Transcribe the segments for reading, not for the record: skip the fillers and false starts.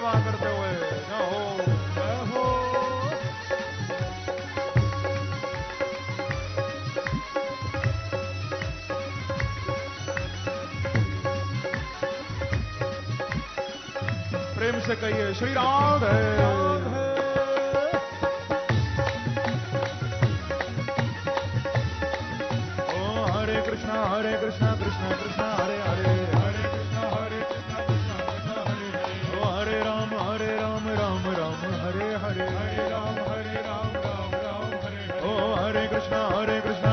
सेवा करते हुए जय हो जय हो। प्रेम से कहिए श्री राधे राधे। ओ हरे कृष्णा कृष्णा कृष्णा हरे हरे, हरे कृष्णा कृष्णा कृष्णा हरे हरे। ओ हरे राम राम राम हरे हरे, हरे राम राम राम हरे हरे। ओ हरे कृष्णा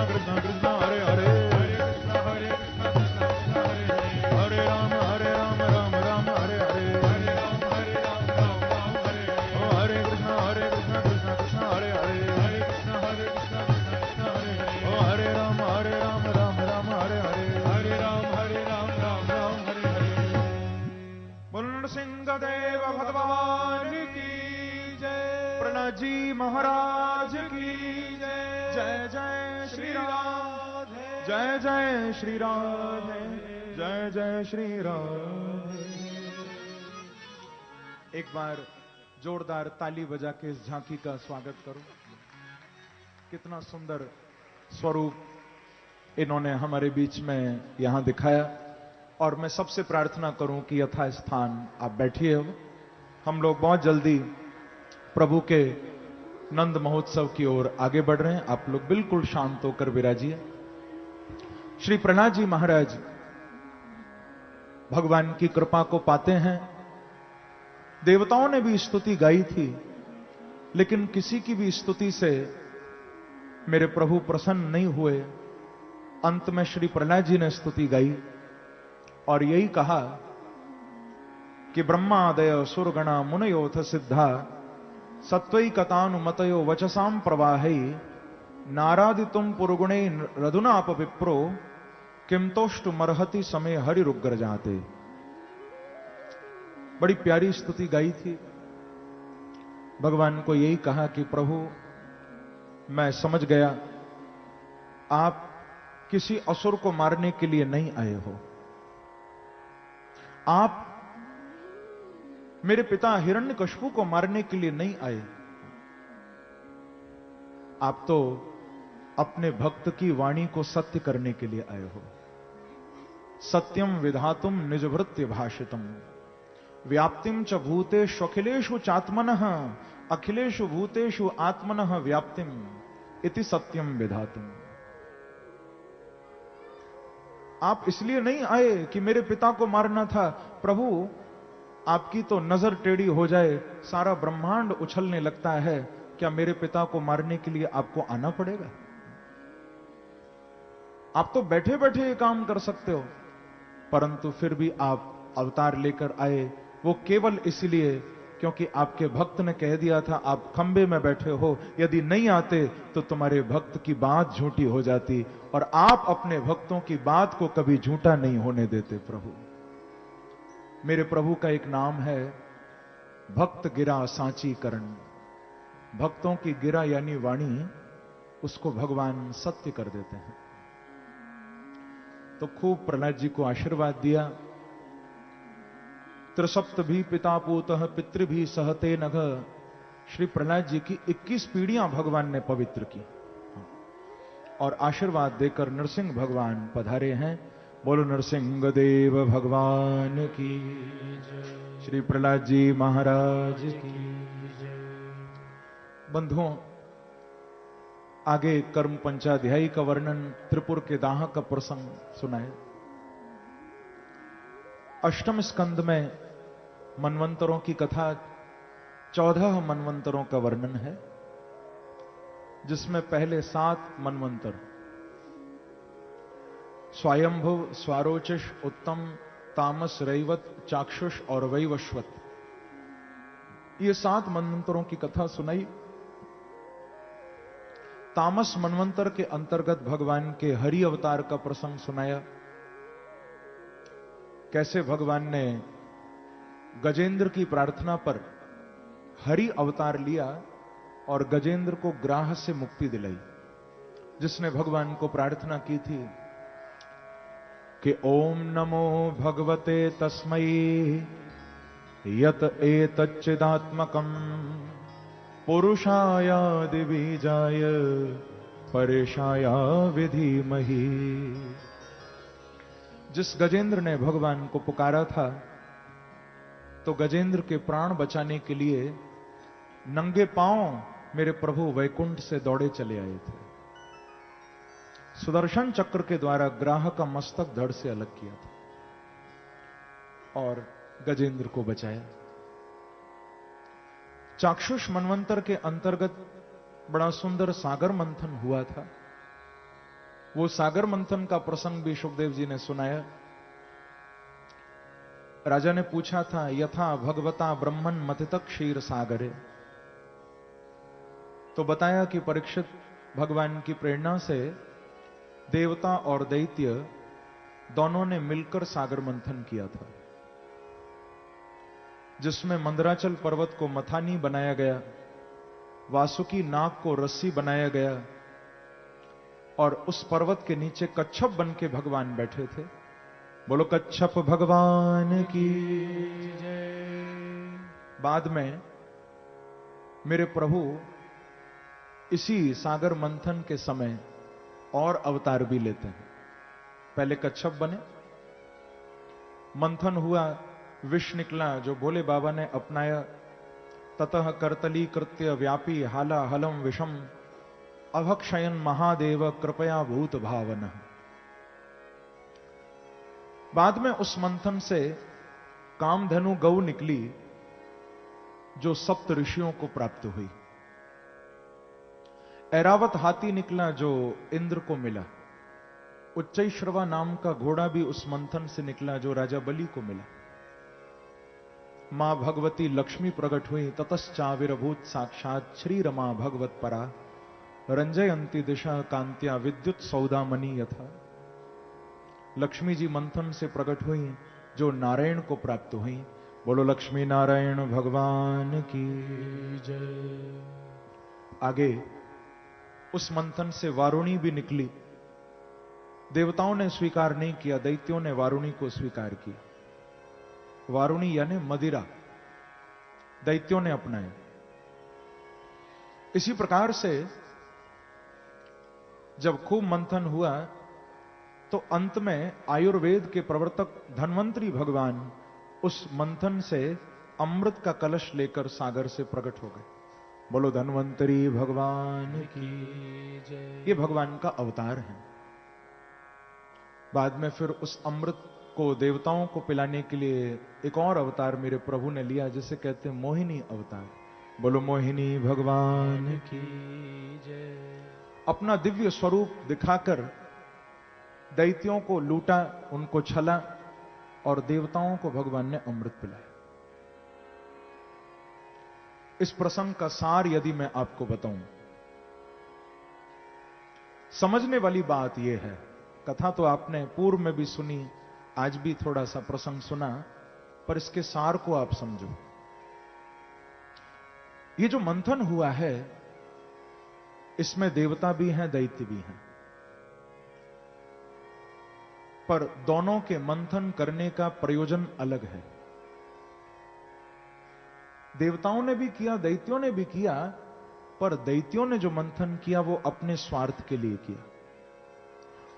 कृष्णा कृष्णा हरे हरे, हरे कृष्णा कृष्णा कृष्णा हरे हरे। हरे राम राम राम हरे हरे, हरे राम राम राम हरे हरे। ओ हरे कृष्णा कृष्णा कृष्णा हरे हरे, हरे कृष्णा कृष्णा कृष्णा हरे हरे। ओ हरे राम राम हरे हरे, हरे राम राम राम हरे हरे। बोल सिंह देव भगवान की जय, प्रहलाद जी महाराज की जय। जय जय श्री राधे, जय जय श्री राधे, जय जय श्री राधे। एक बार जोरदार ताली बजा के इस झांकी का स्वागत करो। कितना सुंदर स्वरूप इन्होंने हमारे बीच में यहां दिखाया। और मैं सबसे प्रार्थना करूं कि यथा स्थान आप बैठिए हो। हम लोग बहुत जल्दी प्रभु के नंद महोत्सव की ओर आगे बढ़ रहे हैं। आप लोग बिल्कुल शांत होकर विराजिए। श्री प्रहलाद जी महाराज भगवान की कृपा को पाते हैं। देवताओं ने भी स्तुति गाई थी, लेकिन किसी की भी स्तुति से मेरे प्रभु प्रसन्न नहीं हुए। अंत में श्री प्रहलाद जी ने स्तुति गाई और यही कहा कि ब्रह्मादय सुरगणा मुनयोथ सिद्धा सत्वई कथानुमतयो वचसाम प्रवाहै नारादितुम पुरुगुणे रधुनाप विप्रो किमतोष्टु मरहति समय हरिरुग्र जाते। बड़ी प्यारी स्तुति गाई थी। भगवान को यही कहा कि प्रभु मैं समझ गया आप किसी असुर को मारने के लिए नहीं आए हो। आप मेरे पिता हिरण्यकशिपु को मारने के लिए नहीं आए। आप तो अपने भक्त की वाणी को सत्य करने के लिए आए हो। सत्यम विधातुम निजभृत्य भाषितम व्याप्तिम च भूतेषु अखिलेषु चात्मनः अखिलेषु भूतेषु आत्मनः व्याप्तिम इति सत्यम विधातुम। आप इसलिए नहीं आए कि मेरे पिता को मारना था। प्रभु आपकी तो नजर टेढ़ी हो जाए, सारा ब्रह्मांड उछलने लगता है, क्या मेरे पिता को मारने के लिए आपको आना पड़ेगा? आप तो बैठे बैठे ये काम कर सकते हो। परंतु फिर भी आप अवतार लेकर आए, वो केवल इसलिए क्योंकि आपके भक्त ने कह दिया था आप खंबे में बैठे हो, यदि नहीं आते तो तुम्हारे भक्त की बात झूठी हो जाती। और आप अपने भक्तों की बात को कभी झूठा नहीं होने देते। प्रभु मेरे प्रभु का एक नाम है भक्त गिरा सांची करण। भक्तों की गिरा यानी वाणी, उसको भगवान सत्य कर देते हैं। तो खूब प्रहलाद जी को आशीर्वाद दिया। त्रिसप्त भी पिता पूतः पितृ भी सहते नघ। श्री प्रहलाद जी की 21 पीढ़ियां भगवान ने पवित्र की और आशीर्वाद देकर नरसिंह भगवान पधारे हैं। बोलो नरसिंह देव भगवान की जय। श्री प्रहलाद जी महाराज की जय। बंधुओं, आगे कर्म पंचाध्यायी का वर्णन, त्रिपुर के दाह का प्रसंग सुनाए। अष्टम स्कंद में मनवंतरों की कथा, 14 मनवंतरों का वर्णन है, जिसमें पहले 7 मनवंतर स्वयंभुव, स्वारोचिष, उत्तम, तामस, रैवत, चाक्षुष और वैवस्वत, ये 7 मनवंतरों की कथा सुनाई। तामस मनवंतर के अंतर्गत भगवान के हरि अवतार का प्रसंग सुनाया। कैसे भगवान ने गजेंद्र की प्रार्थना पर हरि अवतार लिया और गजेंद्र को ग्राह से मुक्ति दिलाई। जिसने भगवान को प्रार्थना की थी कि ओम नमो भगवते तस्मै यत एतच्चिदात्मकं पुरुषायादि बीजाय परेशाया विधीमहि। जिस गजेंद्र ने भगवान को पुकारा था तो गजेंद्र के प्राण बचाने के लिए नंगे पांव मेरे प्रभु वैकुंठ से दौड़े चले आए थे। सुदर्शन चक्र के द्वारा ग्राह का मस्तक धड़ से अलग किया था और गजेंद्र को बचाया। चाक्षुष मनवंतर के अंतर्गत बड़ा सुंदर सागर मंथन हुआ था। वो सागर मंथन का प्रसंग भी सुखदेव जी ने सुनाया। राजा ने पूछा था, यथा भगवता ब्रह्मन मथित क्षीर सागरे, तो बताया कि परीक्षित भगवान की प्रेरणा से देवता और दैत्य दोनों ने मिलकर सागर मंथन किया था, जिसमें मंदराचल पर्वत को मथानी बनाया गया, वासुकी नाग को रस्सी बनाया गया और उस पर्वत के नीचे कच्छप बन के भगवान बैठे थे। बोलो कच्छप भगवान की जय। बाद में मेरे प्रभु इसी सागर मंथन के समय और अवतार भी लेते हैं। पहले कच्छप बने, मंथन हुआ, विष निकला जो भोले बाबा ने अपनाया। ततः करतली कृत्य व्यापी हाला हलम विषम अभक्षयन महादेव कृपया भूत भावन। बाद में उस मंथन से कामधेनु गौ निकली जो सप्त ऋषियों को प्राप्त हुई। ऐरावत हाथी निकला जो इंद्र को मिला। उच्चैश्रवा नाम का घोड़ा भी उस मंथन से निकला जो राजा बलि को मिला। मां भगवती लक्ष्मी प्रकट हुई, ततश्चाविर्भूत साक्षात श्री रमा भगवत परा रंजयंती दिशा कांत्या विद्युत सौदामणि यथा। लक्ष्मी जी मंथन से प्रकट हुई जो नारायण को प्राप्त हुई। बोलो लक्ष्मी नारायण भगवान की जय। आगे उस मंथन से वारुणी भी निकली। देवताओं ने स्वीकार नहीं किया, दैत्यों ने वारुणी को स्वीकार किया। वारुणी यानी मदिरा दैत्यों ने अपनाया। इसी प्रकार से जब खूब मंथन हुआ तो अंत में आयुर्वेद के प्रवर्तक धन्वंतरी भगवान उस मंथन से अमृत का कलश लेकर सागर से प्रकट हो गए। बोलो धन्वंतरी भगवान की जय। ये भगवान का अवतार है। बाद में फिर उस अमृत को देवताओं को पिलाने के लिए एक और अवतार मेरे प्रभु ने लिया, जिसे कहते हैं मोहिनी अवतार। बोलो मोहिनी भगवान की जय। अपना दिव्य स्वरूप दिखाकर दैत्यों को लूटा, उनको छला और देवताओं को भगवान ने अमृत पिलाया। इस प्रसंग का सार यदि मैं आपको बताऊं, समझने वाली बात यह है, कथा तो आपने पूर्व में भी सुनी, आज भी थोड़ा सा प्रसंग सुना, पर इसके सार को आप समझो। ये जो मंथन हुआ है इसमें देवता भी हैं, दैत्य भी हैं, पर दोनों के मंथन करने का प्रयोजन अलग है। देवताओं ने भी किया, दैत्यों ने भी किया, पर दैत्यों ने जो मंथन किया वो अपने स्वार्थ के लिए किया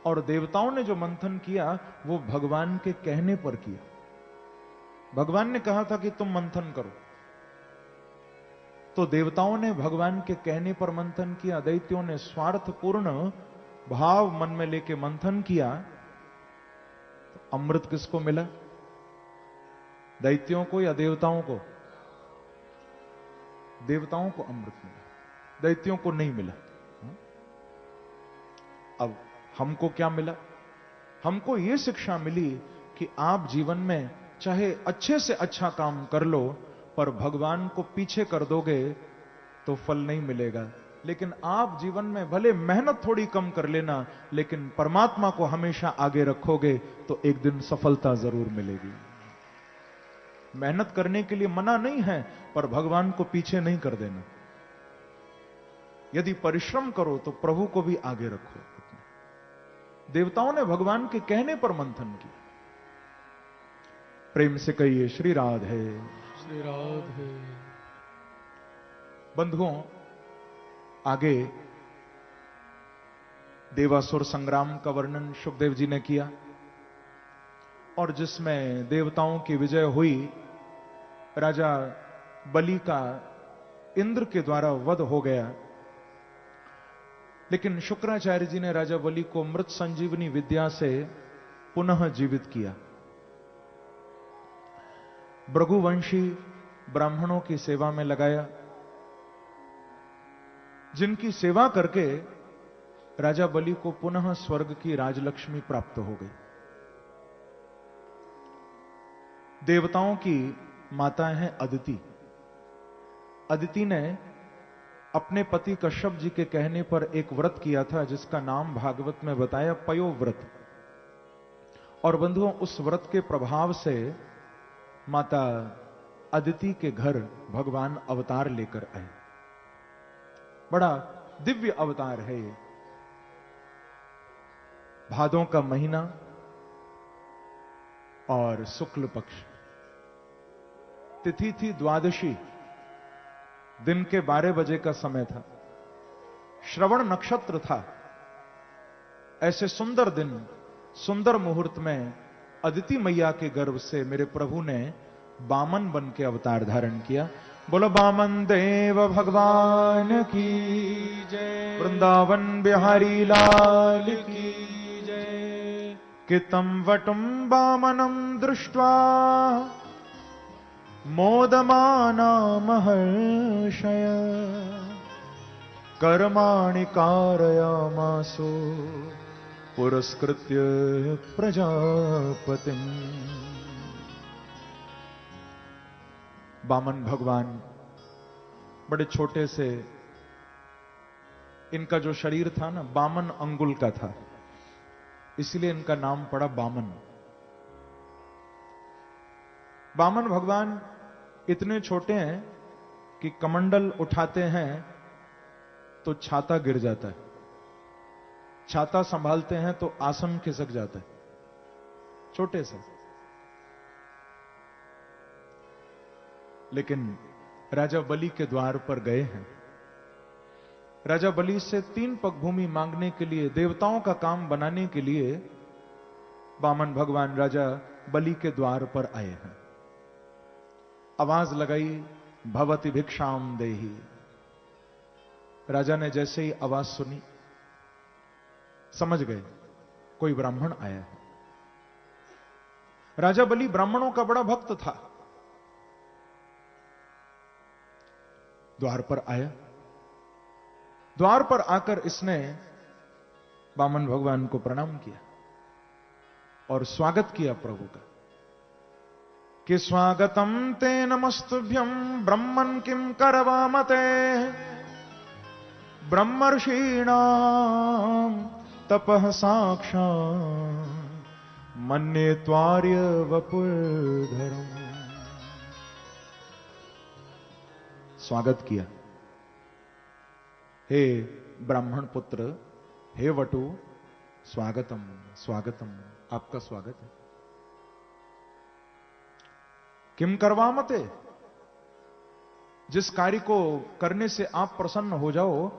और देवताओं ने जो मंथन किया वो भगवान के कहने पर किया। भगवान ने कहा था कि तुम मंथन करो, तो देवताओं ने भगवान के कहने पर मंथन किया। दैत्यों ने स्वार्थपूर्ण भाव मन में लेके मंथन किया। तो अमृत किसको मिला? दैत्यों को या देवताओं को? देवताओं को अमृत मिला, दैत्यों को नहीं मिला। अब हमको क्या मिला? हमको यह शिक्षा मिली कि आप जीवन में चाहे अच्छे से अच्छा काम कर लो, पर भगवान को पीछे कर दोगे तो फल नहीं मिलेगा। लेकिन आप जीवन में भले मेहनत थोड़ी कम कर लेना, लेकिन परमात्मा को हमेशा आगे रखोगे तो एक दिन सफलता जरूर मिलेगी। मेहनत करने के लिए मना नहीं है, पर भगवान को पीछे नहीं कर देना। यदि परिश्रम करो तो प्रभु को भी आगे रखो। देवताओं ने भगवान के कहने पर मंथन किया। प्रेम से कहिए श्री राधे राधे। बंधुओं, आगे देवासुर संग्राम का वर्णन शुकदेव जी ने किया और जिसमें देवताओं की विजय हुई, राजा बलि का इंद्र के द्वारा वध हो गया। लेकिन शुक्राचार्य जी ने राजा बलि को मृत संजीवनी विद्या से पुनः जीवित किया। भृगुवंशी ब्राह्मणों की सेवा में लगाया, जिनकी सेवा करके राजा बलि को पुनः स्वर्ग की राजलक्ष्मी प्राप्त हो गई। देवताओं की माता है अदिति। अदिति ने अपने पति कश्यप जी के कहने पर एक व्रत किया था, जिसका नाम भागवत में बताया पयोव्रत। और बंधुओं, उस व्रत के प्रभाव से माता अदिति के घर भगवान अवतार लेकर आए। बड़ा दिव्य अवतार है ये। भादों का महीना और शुक्ल पक्ष, तिथि थी द्वादशी, दिन के 12 बजे का समय था, श्रवण नक्षत्र था। ऐसे सुंदर दिन, सुंदर मुहूर्त में अदिति मैया के गर्भ से मेरे प्रभु ने बामन बन के अवतार धारण किया। बोलो बामन देव भगवान की जय, वृंदावन बिहारी लाल की जय। कितं वटुं बामनं दृष्ट्वा मोदमाना महर्षय, कर्माणि कारयामासो पुरस्कृत्य प्रजापतिम्। बामन भगवान बड़े छोटे से, इनका जो शरीर था ना, बामन अंगुल का था, इसलिए इनका नाम पड़ा बामन। बामन भगवान इतने छोटे हैं कि कमंडल उठाते हैं तो छाता गिर जाता है, छाता संभालते हैं तो आसन खिसक जाता है, छोटे से। लेकिन राजा बलि के द्वार पर गए हैं। राजा बलि से 3 पग भूमि मांगने के लिए, देवताओं का काम बनाने के लिए बामन भगवान राजा बलि के द्वार पर आए हैं। आवाज लगाई, भवति भिक्षाम देहि। राजा ने जैसे ही आवाज सुनी, समझ गए कोई ब्राह्मण आया है। राजा बलि ब्राह्मणों का बड़ा भक्त था। द्वार पर आया, द्वार पर आकर इसने बामन भगवान को प्रणाम किया और स्वागत किया प्रभु का कि स्वागतम ते नमस्तुभ्यं ब्रह्मन् किं करवामते, ब्रह्मर्षीणां तपः साक्षात् मन्ये त्वार्य वपुर्धरम्। स्वागत किया, हे ब्राह्मण पुत्र, हे वटु, स्वागतम स्वागतम, आपका स्वागत है। किम करवामते, जिस कार्य को करने से आप प्रसन्न हो जाओ,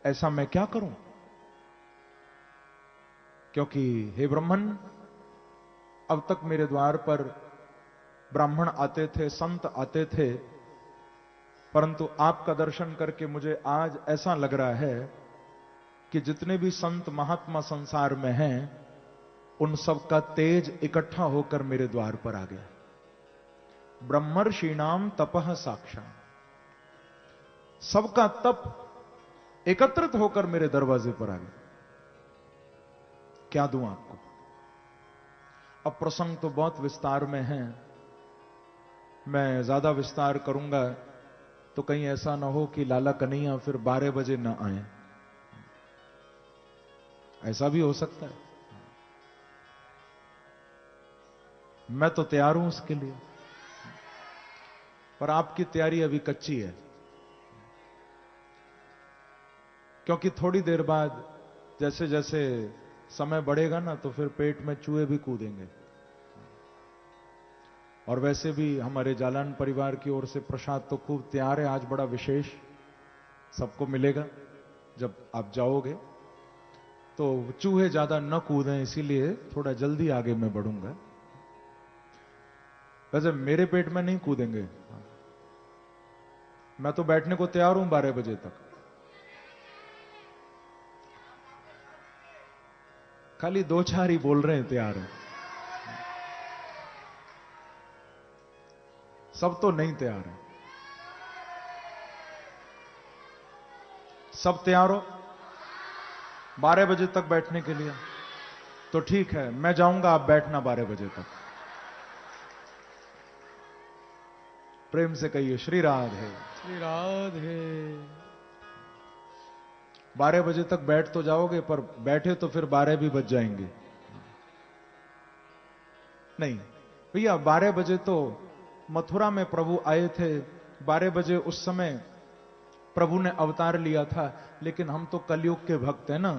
ऐसा मैं क्या करूं? क्योंकि हे ब्राह्मण, अब तक मेरे द्वार पर ब्राह्मण आते थे, संत आते थे, परंतु आपका दर्शन करके मुझे आज ऐसा लग रहा है कि जितने भी संत महात्मा संसार में हैं, उन सब का तेज इकट्ठा होकर मेरे द्वार पर आ गया। ब्रह्मर्षीणाम तपः साक्षात्, सबका तप एकत्रित होकर मेरे दरवाजे पर आ गया। क्या दूं आपको? अब प्रसंग तो बहुत विस्तार में है, मैं ज्यादा विस्तार करूंगा तो कहीं ऐसा ना हो कि लाला कन्हैया फिर 12 बजे ना आए, ऐसा भी हो सकता है। मैं तो तैयार हूं उसके लिए, पर आपकी तैयारी अभी कच्ची है, क्योंकि थोड़ी देर बाद जैसे जैसे समय बढ़ेगा ना, तो फिर पेट में चूहे भी कूदेंगे। और वैसे भी हमारे जालान परिवार की ओर से प्रसाद तो खूब तैयार है, आज बड़ा विशेष सबको मिलेगा। जब आप जाओगे तो चूहे ज्यादा न कूदें, इसीलिए थोड़ा जल्दी आगे मैं बढ़ूंगा। वैसे मेरे पेट में नहीं कूदेंगे, मैं तो बैठने को तैयार हूं 12 बजे तक। खाली 2-4 ही बोल रहे हैं तैयार है, सब तो नहीं तैयार है। सब तैयार हो 12 बजे तक बैठने के लिए? तो ठीक है, मैं जाऊंगा, आप बैठना 12 बजे तक। प्रेम से कहिए श्री राधे। श्री राधे। 12 बजे तक बैठ तो जाओगे, पर बैठे तो फिर 12 भी बज जाएंगे। नहीं भैया, 12 बजे तो मथुरा में प्रभु आए थे, 12 बजे उस समय प्रभु ने अवतार लिया था। लेकिन हम तो कलयुग के भक्त हैं ना,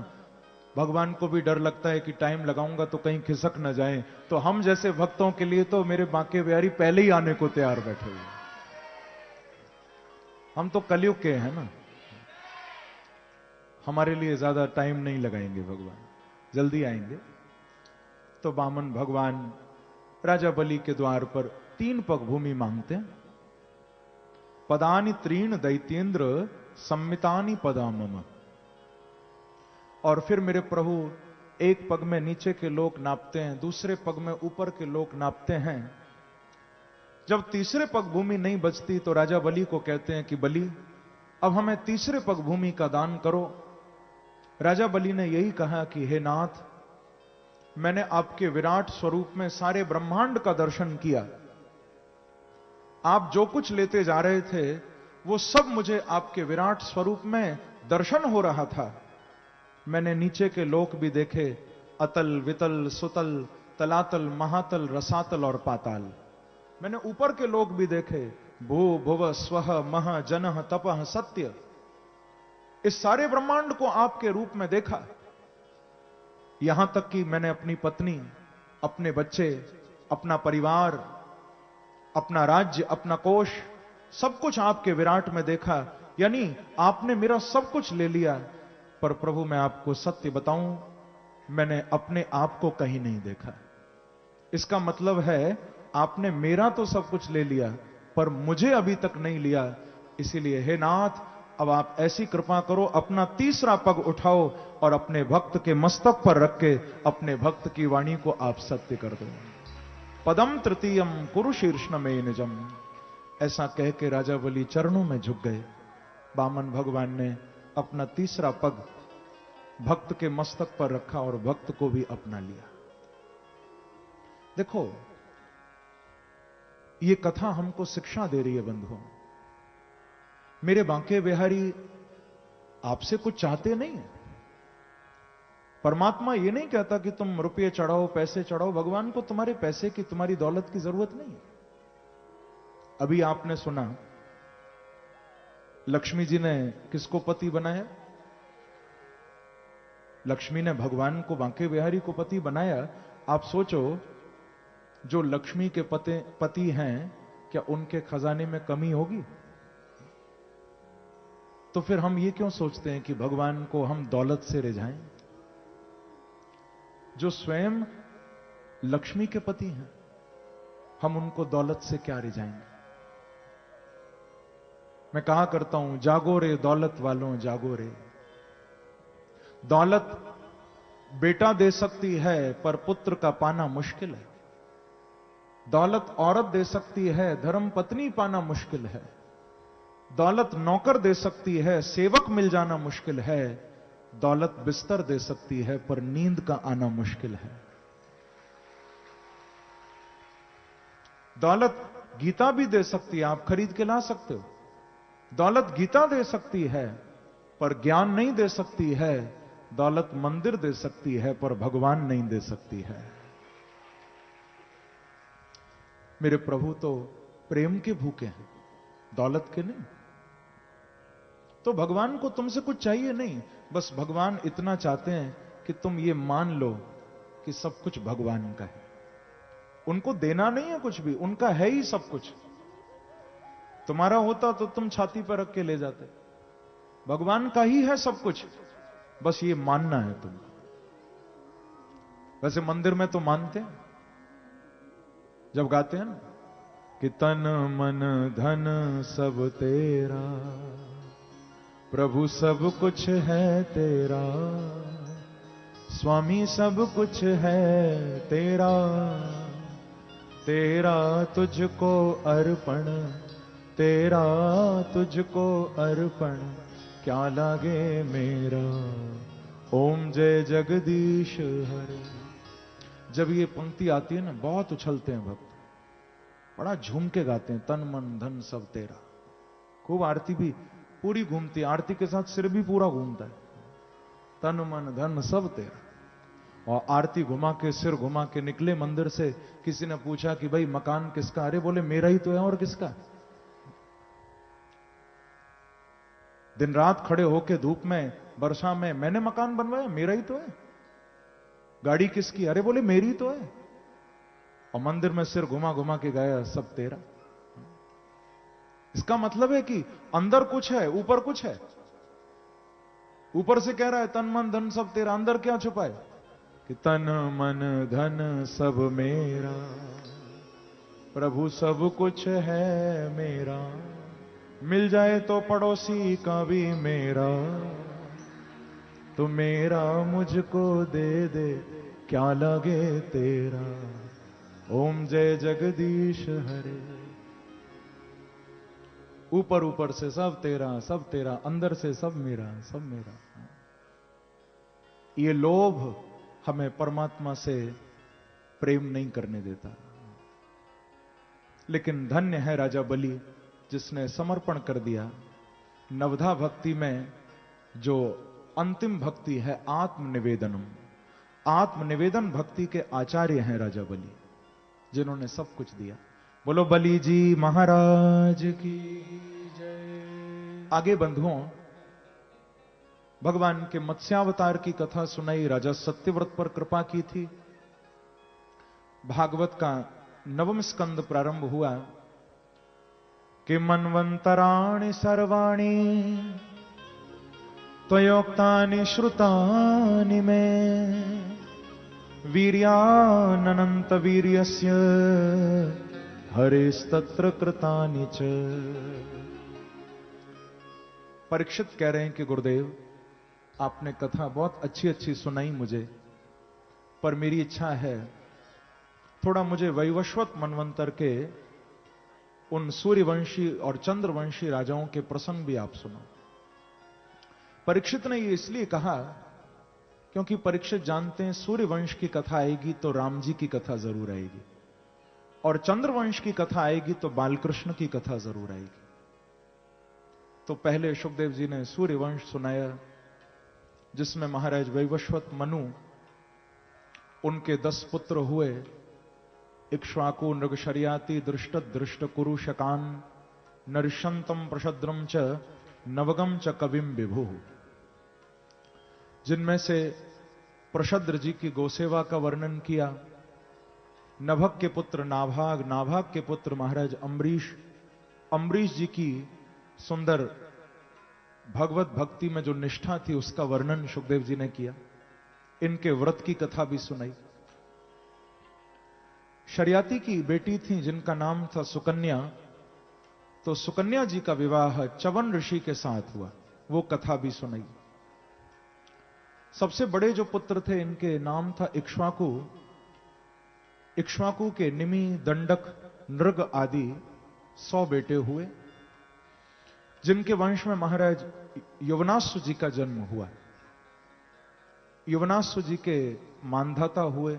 भगवान को भी डर लगता है कि टाइम लगाऊंगा तो कहीं खिसक न जाए। तो हम जैसे भक्तों के लिए तो मेरे बांके बिहारी पहले ही आने को तैयार बैठे हुए। हम तो कलयुग के हैं ना, हमारे लिए ज्यादा टाइम नहीं लगाएंगे भगवान, जल्दी आएंगे। तो बामन भगवान राजा बलि के द्वार पर 3 पग भूमि मांगते हैं। पदानि त्रीण दैत्येंद्र सम्मितानि पदा मम। और फिर मेरे प्रभु एक पग में नीचे के लोक नापते हैं, दूसरे पग में ऊपर के लोक नापते हैं। जब तीसरे पग भूमि नहीं बचती तो राजा बलि को कहते हैं कि बलि, अब हमें तीसरे पग भूमि का दान करो। राजा बलि ने यही कहा कि हे नाथ, मैंने आपके विराट स्वरूप में सारे ब्रह्मांड का दर्शन किया। आप जो कुछ लेते जा रहे थे वो सब मुझे आपके विराट स्वरूप में दर्शन हो रहा था। मैंने नीचे के लोक भी देखे, अतल वितल सुतल तलातल महातल रसातल और पाताल। मैंने ऊपर के लोक भी देखे, भू भुव स्वह मह जनह तपह सत्य। इस सारे ब्रह्मांड को आपके रूप में देखा। यहां तक कि मैंने अपनी पत्नी, अपने बच्चे, अपना परिवार, अपना राज्य, अपना कोष, सब कुछ आपके विराट में देखा। यानी आपने मेरा सब कुछ ले लिया। पर प्रभु मैं आपको सत्य बताऊं, मैंने अपने आप को कहीं नहीं देखा। इसका मतलब है आपने मेरा तो सब कुछ ले लिया, पर मुझे अभी तक नहीं लिया। इसीलिए हे नाथ, अब आप ऐसी कृपा करो, अपना तीसरा पग उठाओ और अपने भक्त के मस्तक पर रख के अपने भक्त की वाणी को आप सत्य कर दो। पदम तृतीयम कुरु शीर्षण में निजम। ऐसा कह के राजा बलि चरणों में झुक गए। बामन भगवान ने अपना तीसरा पग भक्त के मस्तक पर रखा और भक्त को भी अपना लिया। देखो, ये कथा हमको शिक्षा दे रही है बंधुओं। मेरे बांके बिहारी आपसे कुछ चाहते नहीं है। परमात्मा ये नहीं कहता कि तुम रुपये चढ़ाओ, पैसे चढ़ाओ। भगवान को तुम्हारे पैसे की, तुम्हारी दौलत की जरूरत नहीं है। अभी आपने सुना लक्ष्मी जी ने किसको पति बनाया? लक्ष्मी ने भगवान को, बांके बिहारी को पति बनाया। आप सोचो, जो लक्ष्मी के पति हैं, क्या उनके खजाने में कमी होगी? तो फिर हम ये क्यों सोचते हैं कि भगवान को हम दौलत से रिझाएं? जो स्वयं लक्ष्मी के पति हैं, हम उनको दौलत से क्या रिझाएंगे? मैं कहा करता हूं, जागो रे दौलत वालों जागो रे। दौलत बेटा दे सकती है, पर पुत्र का पाना मुश्किल है। दौलत औरत दे सकती है, धर्म पत्नी पाना मुश्किल है। दौलत नौकर दे सकती है, सेवक मिल जाना मुश्किल है। दौलत बिस्तर दे सकती है, पर नींद का आना मुश्किल है। दौलत गीता भी दे सकती है, आप खरीद के ला सकते हो। दौलत गीता दे सकती है, पर ज्ञान नहीं दे सकती है। दौलत मंदिर दे सकती है, पर भगवान नहीं दे सकती है। मेरे प्रभु तो प्रेम के भूखे हैं, दौलत के नहीं। तो भगवान को तुमसे कुछ चाहिए नहीं, बस भगवान इतना चाहते हैं कि तुम ये मान लो कि सब कुछ भगवान का है। उनको देना नहीं है कुछ भी, उनका है ही सब कुछ। तुम्हारा होता तो तुम छाती पर रख के ले जाते। भगवान का ही है सब कुछ, बस ये मानना है तुम। वैसे मंदिर में तो मानते हैं, जब गाते हैं ना कि तन मन धन सब तेरा, प्रभु सब कुछ है तेरा, स्वामी सब कुछ है तेरा, तेरा तुझको अर्पण, तेरा तुझको अर्पण, क्या लागे मेरा, ओम जय जगदीश हरे। जब ये पंक्ति आती है ना, बहुत उछलते हैं भक्त, बड़ा झूम के गाते हैं, तन मन धन सब तेरा। खूब आरती भी पूरी घूमती है, आरती के साथ सिर भी पूरा घूमता है, तन मन धन सब तेरा। और आरती घुमा के, सिर घुमा के निकले मंदिर से। किसी ने पूछा कि भाई मकान किसका? अरे बोले मेरा ही तो है, और किसका? दिन रात खड़े होके धूप में वर्षा में मैंने मकान बनवाया, मेरा ही तो है। गाड़ी किसकी? अरे बोले मेरी ही तो है। और मंदिर में सिर घुमा घुमा के गया, सब तेरा। इसका मतलब है कि अंदर कुछ है, ऊपर कुछ है। ऊपर से कह रहा है तन मन धन सब तेरा, अंदर क्या छुपा है कि तन मन धन सब मेरा, प्रभु सब कुछ है मेरा, मिल जाए तो पड़ोसी का भी मेरा, तो मेरा मुझको दे दे, क्या लगे तेरा, ओम जय जगदीश हरे। ऊपर ऊपर से सब तेरा, सब तेरा, अंदर से सब मेरा, सब मेरा। ये लोभ हमें परमात्मा से प्रेम नहीं करने देता। लेकिन धन्य है राजा बलि, जिसने समर्पण कर दिया। नवधा भक्ति में जो अंतिम भक्ति है आत्मनिवेदनम, आत्मनिवेदन भक्ति के आचार्य हैं राजा बलि, जिन्होंने सब कुछ दिया। बोलो बलि जी महाराज की जय। आगे बंधुओं, भगवान के मत्स्यावतार की कथा सुनाई, राजा सत्यव्रत पर कृपा की थी। भागवत का 9वां स्कंद प्रारंभ हुआ कि मन्वंतराणि सर्वाणि त्वयोक्तानि श्रुतानि मे, वीर्यानंत वीर्यस्य हरेस्तत्र कृतानि च। परीक्षित कह रहे हैं कि गुरुदेव, आपने कथा बहुत अच्छी अच्छी सुनाई मुझे, पर मेरी इच्छा है थोड़ा मुझे वैवस्वत मनवंतर के उन सूर्यवंशी और चंद्रवंशी राजाओं के प्रसंग भी आप सुनो। परीक्षित ने ये इसलिए कहा क्योंकि परीक्षित जानते हैं सूर्यवंश की कथा आएगी तो राम जी की कथा जरूर आएगी, और चंद्रवंश की कथा आएगी तो बालकृष्ण की कथा जरूर आएगी। तो पहले सुखदेव जी ने सूर्यवंश सुनाया, जिसमें महाराज वैवस्वत मनु, उनके 10 पुत्र हुए, इक्ष्वाकु नृगशर्याति दृष्ट दृष्ट कुरु शकान नरिशंतम प्रशद्रम च नवगम च कविम विभु, जिनमें से प्रशद्र जी की गोसेवा का वर्णन किया। नभक के पुत्र नाभाग, नाभाग के पुत्र महाराज अम्बरीश, अम्बरीश जी की सुंदर भगवत भक्ति में जो निष्ठा थी उसका वर्णन सुखदेव जी ने किया। इनके व्रत की कथा भी सुनाई। शर्याती की बेटी थी जिनका नाम था सुकन्या, तो सुकन्या जी का विवाह चवन ऋषि के साथ हुआ, वो कथा भी सुनाई। सबसे बड़े जो पुत्र थे इनके नाम था इक्ष्वाकु। इक्ष्वाकु के निमि, दंडक, नृग आदि 100 बेटे हुए, जिनके वंश में महाराज यवनासु जी का जन्म हुआ। यवनासु जी के मानधाता हुए,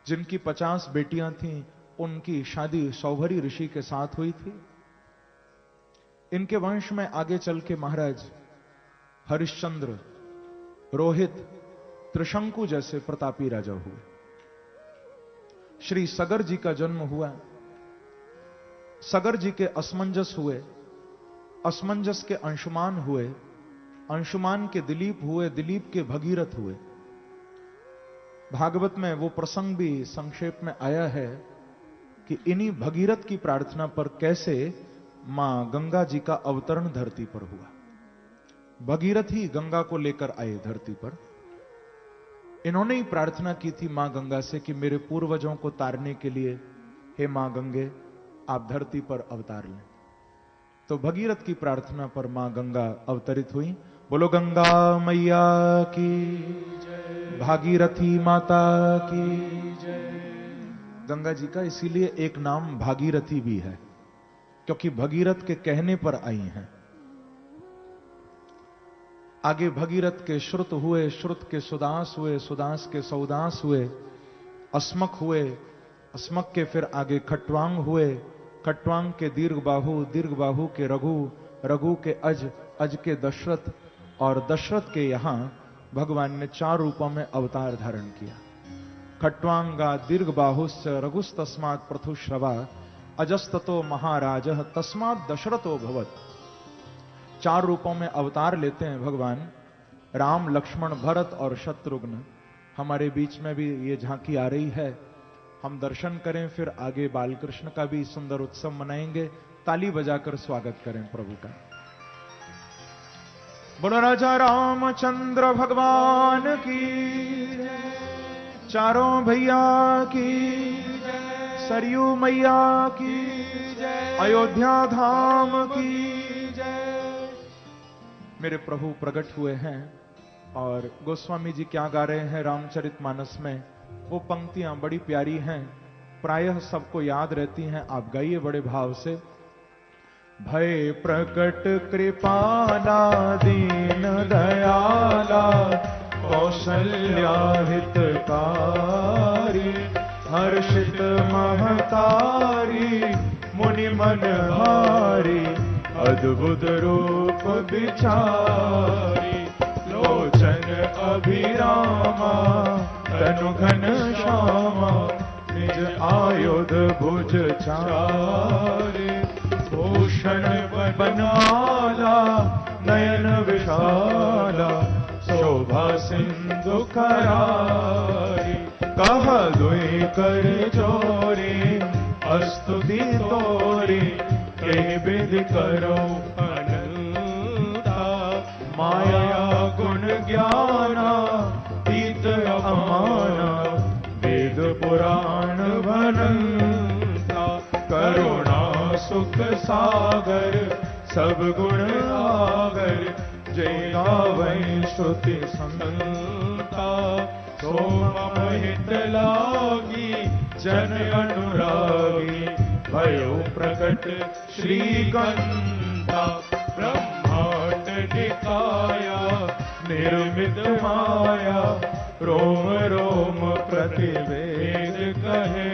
जिनकी 50 बेटियां थीं, उनकी शादी सौभरी ऋषि के साथ हुई थी। इनके वंश में आगे चल के महाराज हरिश्चंद्र, रोहित, त्रिशंकु जैसे प्रतापी राजा हुए। श्री सगर जी का जन्म हुआ। सगर जी के असमंजस हुए, असमंजस के अंशुमान हुए, अंशुमान के दिलीप हुए, दिलीप के भगीरथ हुए। भागवत में वो प्रसंग भी संक्षेप में आया है कि इन्हीं भगीरथ की प्रार्थना पर कैसे मां गंगा जी का अवतरण धरती पर हुआ। भगीरथ ही गंगा को लेकर आए धरती पर। इन्होंने ही प्रार्थना की थी मां गंगा से कि मेरे पूर्वजों को तारने के लिए हे मां गंगे आप धरती पर अवतार लें। तो भगीरथ की प्रार्थना पर मां गंगा अवतरित हुई। बोलो गंगा मैया की जय, भागीरथी माता की जय। गंगा जी का इसीलिए एक नाम भागीरथी भी है, क्योंकि भगीरथ के कहने पर आई हैं। आगे भगीरथ के श्रुत हुए, श्रुत के सुदास हुए, सुदास के सौदास हुए, अस्मक हुए, अस्मक के फिर आगे खट्वांग हुए, खट्वांग के दीर्घबाहु, दीर्घबाहु के रघु, रघु के अज, अज के दशरथ, और दशरथ के यहां भगवान ने 4 रूपों में अवतार धारण किया। खट्वांगा दीर्घबाहुश्च रघुस्तस्मात् पृथुश्रवा अजस्ततो महाराजः तस्मात् दशरथो भवत्। 4 रूपों में अवतार लेते हैं भगवान। राम, लक्ष्मण, भरत और शत्रुघ्न। हमारे बीच में भी ये झांकी आ रही है, हम दर्शन करें, फिर आगे बालकृष्ण का भी सुंदर उत्सव मनाएंगे। ताली बजाकर स्वागत करें प्रभु का। बोलो राजा रामचंद्र भगवान की, चारों भैया की, सरयू मैया की, अयोध्या धाम की जय। मेरे प्रभु प्रकट हुए हैं और गोस्वामी जी क्या गा रहे हैं रामचरितमानस में, वो पंक्तियां बड़ी प्यारी हैं, प्रायः सबको याद रहती हैं। आप गाइए बड़े भाव से। भय प्रकट कृपाला दीन दयाला कौशल्या हितकारी हर्षित महतारी मुनि मनहारी अद्भुत रूप विचारी लोचन अभिरामा तनु घन श्यामा निज आयुध भुज चारे भूषण बनमाला नयन विशाला शोभा सिंधु करारी कह दुई कर जोरी अस्तुति तोरी के विधि करो अनंता माया गुण ज्ञाना तीत अमाना वेद पुराण भनंता करुणा सुख सागर सब गुण आगर जय गावै श्रुति संता सोम हित लागी जन अनुरागी भयो प्रकट श्रीकंता ब्रह्मांड निकाया निर्मित माया रोम रोम प्रतिवेद कहे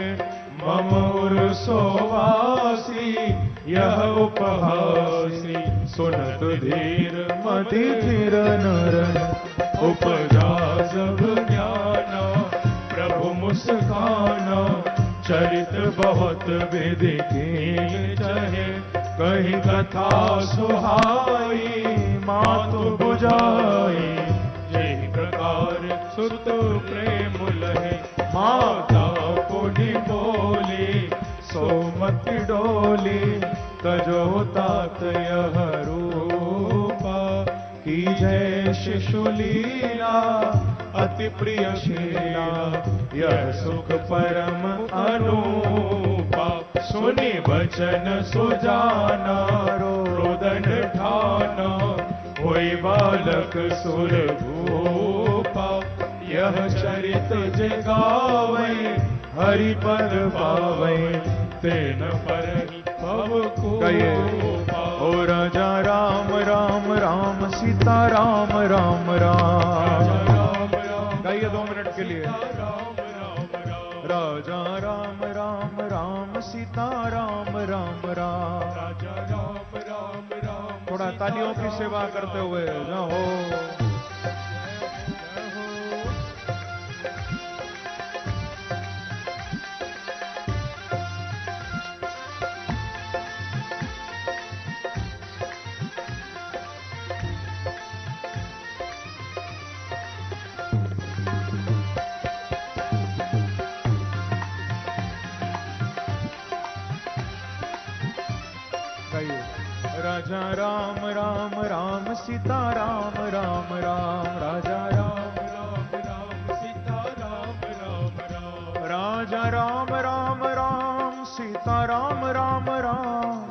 मम उर सोवासी यह उपहासी सुनत धीर मति धीर नर उपजा सब ज्ञाना प्रभु मुस्काना चरित बहुत विधि की चहे कहीं कथा सुहाई मातु बुझाई यही प्रकार सुत प्रेम लहे माता पुनि बोली सोमति डोली तजो तात यह रूपा की जय शिशुलीला अति प्रिय शीला यह सुख परम अनूपा सुनि वचन सुजाना रोदन ठाना होई बालक सुर भूपा यह चरित जगावे हरि पद पावे तेन पर भव को ओ राजा राम राम राम सीता राम राम राम गाइए 2 मिनट के लिए। राजा राम राम राम सीता राम राम राम राजा राम राम राम। थोड़ा तालियों की सेवा करते हुए न हो। राजा राम राम राम सीता राम राम राम राजा राम राम राम सीता राम राम राम राजा राम राम राम सीता राम राम राम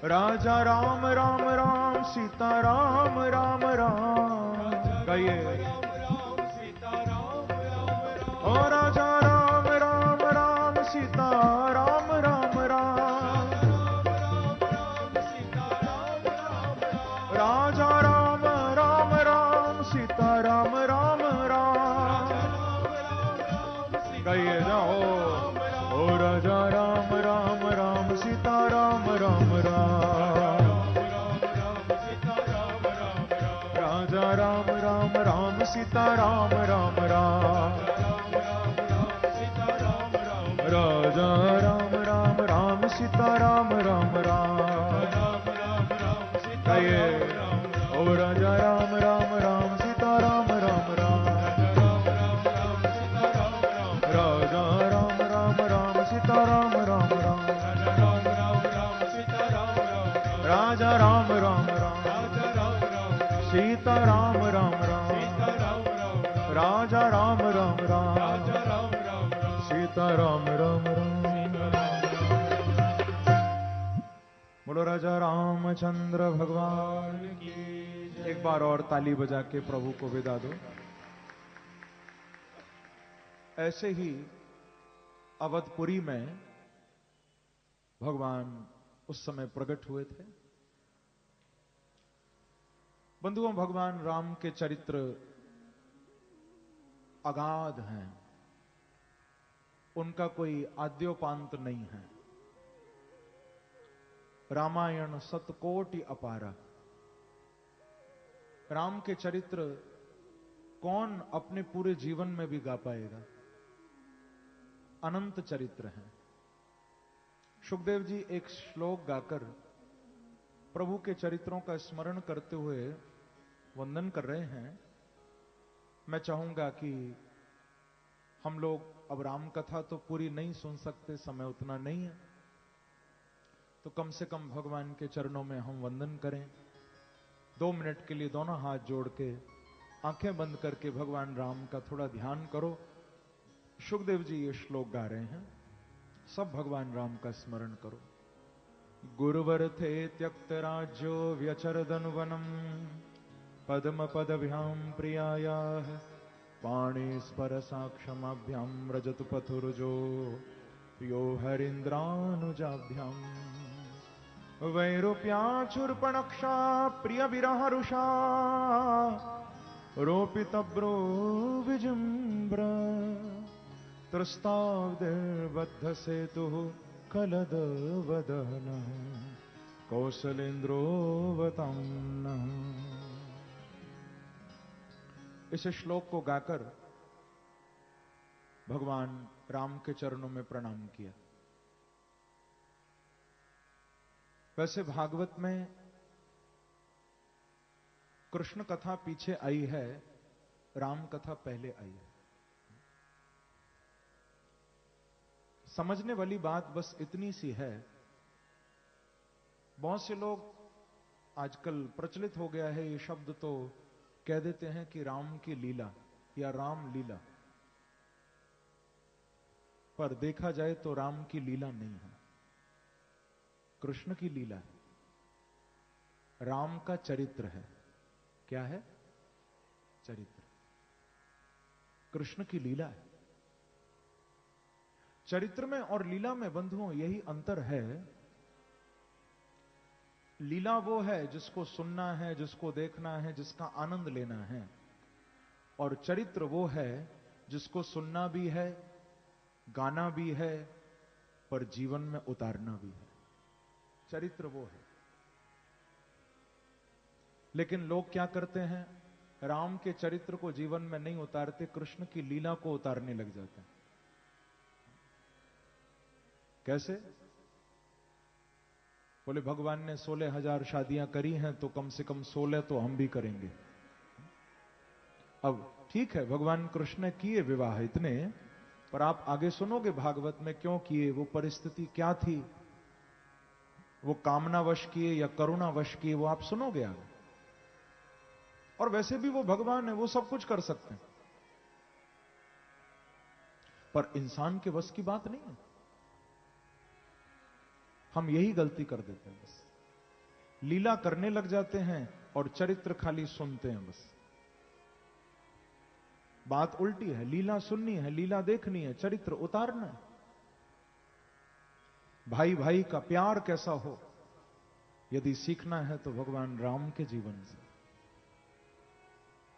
राजा राम राम राम सीता राम राम राम कहिए ओ राजा राम राम राम सीता राम राम राम राजा राम राम राम सीता राम राम राम कहिए जाओ ओ राजा राम राम राम सीता राम राम राम राजा राम राम राम सीता राम राम राम राजा राम राम राम सीता राम राम राम कहिए ओ राजा राम राम राम सीता राम राम राम राजा राम राम राम सीता राम राम राम राजा राम राम राम सीता राम राम राम राजा राम राम राम सीता राम राम राम बोलो राजा रामचंद्र भगवान की। एक बार और ताली बजा के प्रभु को विदा दो। ऐसे ही अवधपुरी में भगवान उस समय प्रकट हुए थे। बंधुओं, भगवान राम के चरित्र अगाध हैं, उनका कोई आद्योपांत नहीं है। रामायण सतकोटि अपारा। राम के चरित्र कौन अपने पूरे जीवन में भी गा पाएगा? अनंत चरित्र हैं। सुखदेव जी एक श्लोक गाकर प्रभु के चरित्रों का स्मरण करते हुए वंदन कर रहे हैं। मैं चाहूंगा कि हम लोग अब राम कथा तो पूरी नहीं सुन सकते, समय उतना नहीं है, तो कम से कम भगवान के चरणों में हम वंदन करें। 2 मिनट के लिए दोनों हाथ जोड़ के आंखें बंद करके भगवान राम का थोड़ा ध्यान करो। सुखदेव जी ये श्लोक गा रहे हैं, सब भगवान राम का स्मरण करो। गुरुवर थे त्यक्त राज्यो व्यचरदन वनम पद्म पदभ्याम प्रियाया पाणी स्पर साक्षमाभ्याम रजत पथुर्जो यो हरीन्द्रानुजाभ्याम वैरूप्याचुर्पणक्षा प्रिय विरहरुषा रोपितब्रो विजृंभ्र त्रस्तावद्बद्ध सेतुः कलदवदनः कौशलेन्द्रोऽवतम्नः। इस श्लोक को गाकर भगवान राम के चरणों में प्रणाम किया। वैसे भागवत में कृष्ण कथा पीछे आई है, राम कथा पहले आई है। समझने वाली बात बस इतनी सी है, बहुत से लोग आजकल प्रचलित हो गया है ये शब्द, तो कह देते हैं कि राम की लीला या राम लीला, पर देखा जाए तो राम की लीला नहीं है, कृष्ण की लीला है। राम का चरित्र है। क्या है? चरित्र। कृष्ण की लीला है। चरित्र में और लीला में बंधुओं यही अंतर है। लीला वो है जिसको सुनना है, जिसको देखना है, जिसका आनंद लेना है, और चरित्र वो है जिसको सुनना भी है, गाना भी है, पर जीवन में उतारना भी है। चरित्र वो है। लेकिन लोग क्या करते हैं, राम के चरित्र को जीवन में नहीं उतारते, कृष्ण की लीला को उतारने लग जाते हैं। कैसे? बोले भगवान ने 16,000 शादियां करी हैं, तो कम से कम 16 तो हम भी करेंगे। अब ठीक है, भगवान कृष्ण ने किए विवाह इतने, पर आप आगे सुनोगे भागवत में क्यों किए, वो परिस्थिति क्या थी, वो कामनावश किए या करुणावश किए, वो आप सुनोगे आगे। और वैसे भी वो भगवान है, वो सब कुछ कर सकते हैं, पर इंसान के बस की बात नहीं है। हम यही गलती कर देते हैं, बस लीला करने लग जाते हैं और चरित्र खाली सुनते हैं। बस बात उल्टी है, लीला सुननी है, लीला देखनी है, चरित्र उतारना है। भाई भाई का प्यार कैसा हो यदि सीखना है तो भगवान राम के जीवन से।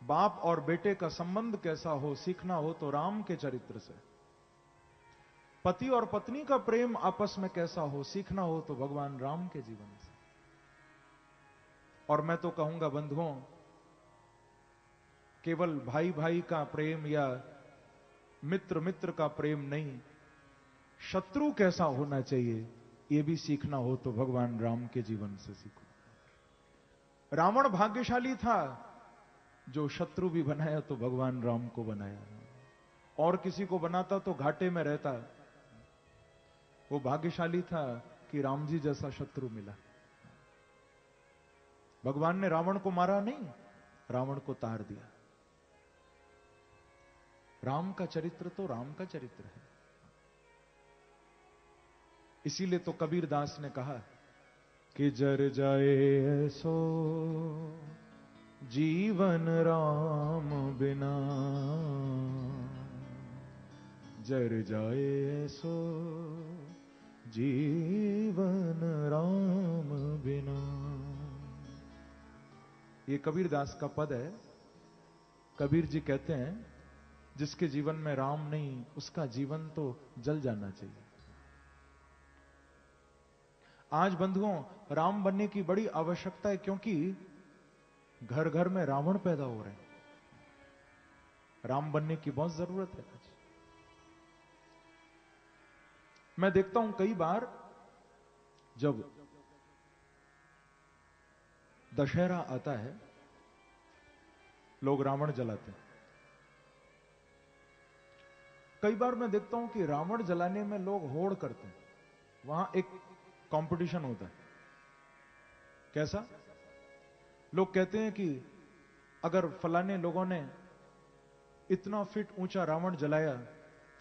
बाप और बेटे का संबंध कैसा हो सीखना हो तो राम के चरित्र से। पति और पत्नी का प्रेम आपस में कैसा हो सीखना हो तो भगवान राम के जीवन से। और मैं तो कहूंगा बंधुओं, केवल भाई भाई का प्रेम या मित्र मित्र का प्रेम नहीं, शत्रु कैसा होना चाहिए यह भी सीखना हो तो भगवान राम के जीवन से सीखो। रावण भाग्यशाली था, जो शत्रु भी बनाया तो भगवान राम को बनाया, और किसी को बनाता तो घाटे में रहता। वो भाग्यशाली था कि राम जी जैसा शत्रु मिला। भगवान ने रावण को मारा नहीं, रावण को तार दिया। राम का चरित्र तो राम का चरित्र है। इसीलिए तो कबीर दास ने कहा कि जर जाए ऐसो जीवन राम बिना, जर जाए ऐसो जीवन राम बिना। ये कबीर दास का पद है। कबीर जी कहते हैं जिसके जीवन में राम नहीं उसका जीवन तो जल जाना चाहिए। आज बंधुओं राम बनने की बड़ी आवश्यकता है, क्योंकि घर घर में रावण पैदा हो रहे हैं। राम बनने की बहुत जरूरत है आज। मैं देखता हूं कई बार जब दशहरा आता है लोग रावण जलाते हैं। कई बार मैं देखता हूं कि रावण जलाने में लोग होड़ करते हैं। वहां एक कंपटीशन होता है। कैसा? लोग कहते हैं कि अगर फलाने लोगों ने इतना फीट ऊंचा रावण जलाया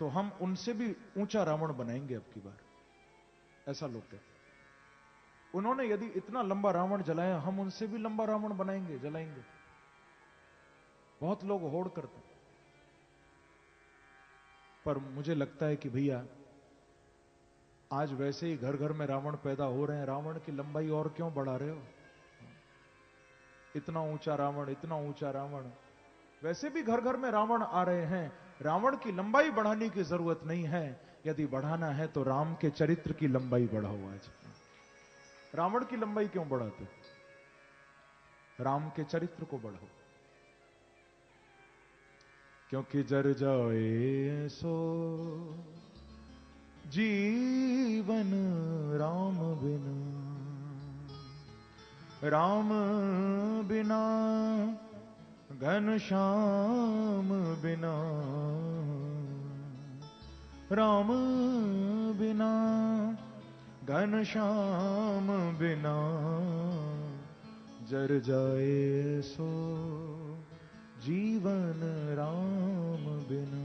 तो हम उनसे भी ऊंचा रावण बनाएंगे अब की बार। ऐसा लोग कहते हैं। उन्होंने यदि इतना लंबा रावण जलाया हम उनसे भी लंबा रावण बनाएंगे, जलाएंगे। बहुत लोग होड़ करते हैं। पर मुझे लगता है कि भैया आज वैसे ही घर घर में रावण पैदा हो रहे हैं, रावण की लंबाई और क्यों बढ़ा रहे हो? इतना ऊंचा रावण, इतना ऊंचा रावण। वैसे भी घर घर में रावण आ रहे हैं, रावण की लंबाई बढ़ाने की जरूरत नहीं है। यदि बढ़ाना है तो राम के चरित्र की लंबाई बढ़ाओ। आज रावण की लंबाई क्यों बढ़ाते? राम के चरित्र को बढ़ाओ। क्योंकि जर जाए सो जीवन राम बिना, राम बिना घनश्याम बिना, राम बिना घनश्याम बिना, जर जाए सो जीवन राम बिना।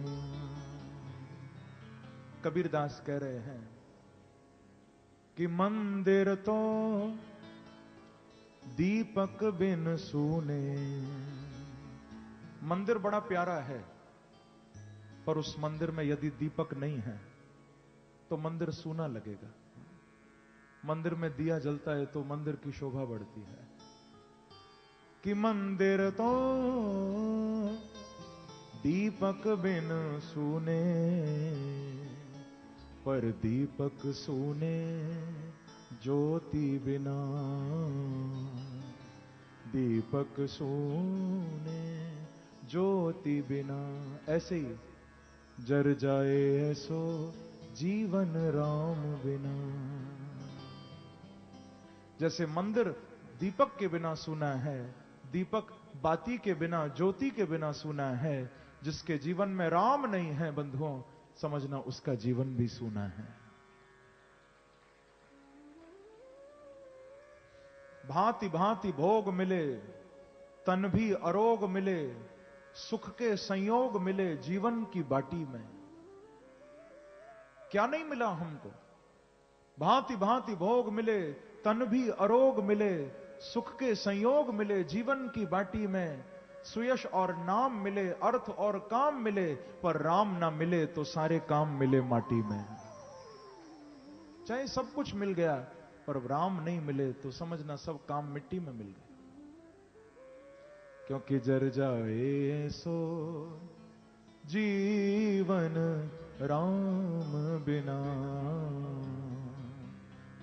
कबीरदास कह रहे हैं कि मंदिर तो दीपक बिन सूने। मंदिर बड़ा प्यारा है, पर उस मंदिर में यदि दीपक नहीं है तो मंदिर सूना लगेगा। मंदिर में दिया जलता है तो मंदिर की शोभा बढ़ती है। कि मंदिर तो दीपक बिन सूने, पर दीपक सूने ज्योति बिना, दीपक सूने ज्योति बिना। ऐसे ही जर जाए ऐसो जीवन राम बिना। जैसे मंदिर दीपक के बिना सूना है, दीपक बाती के बिना, ज्योति के बिना सूना है। जिसके जीवन में राम नहीं है बंधुओं, समझना उसका जीवन भी सूना है। भांति भांति भोग मिले, तन भी अरोग मिले, सुख के संयोग मिले जीवन की बाटी में। क्या नहीं मिला हमको? भांति भांति भोग मिले, तन भी अरोग मिले, सुख के संयोग मिले जीवन की बाटी में। सुयश और नाम मिले, अर्थ और काम मिले, पर राम ना मिले तो सारे काम मिले माटी में। चाहे सब कुछ मिल गया पर राम नहीं मिले तो समझना सब काम मिट्टी में मिल गए। क्योंकि जर जाए सो जीवन राम बिना,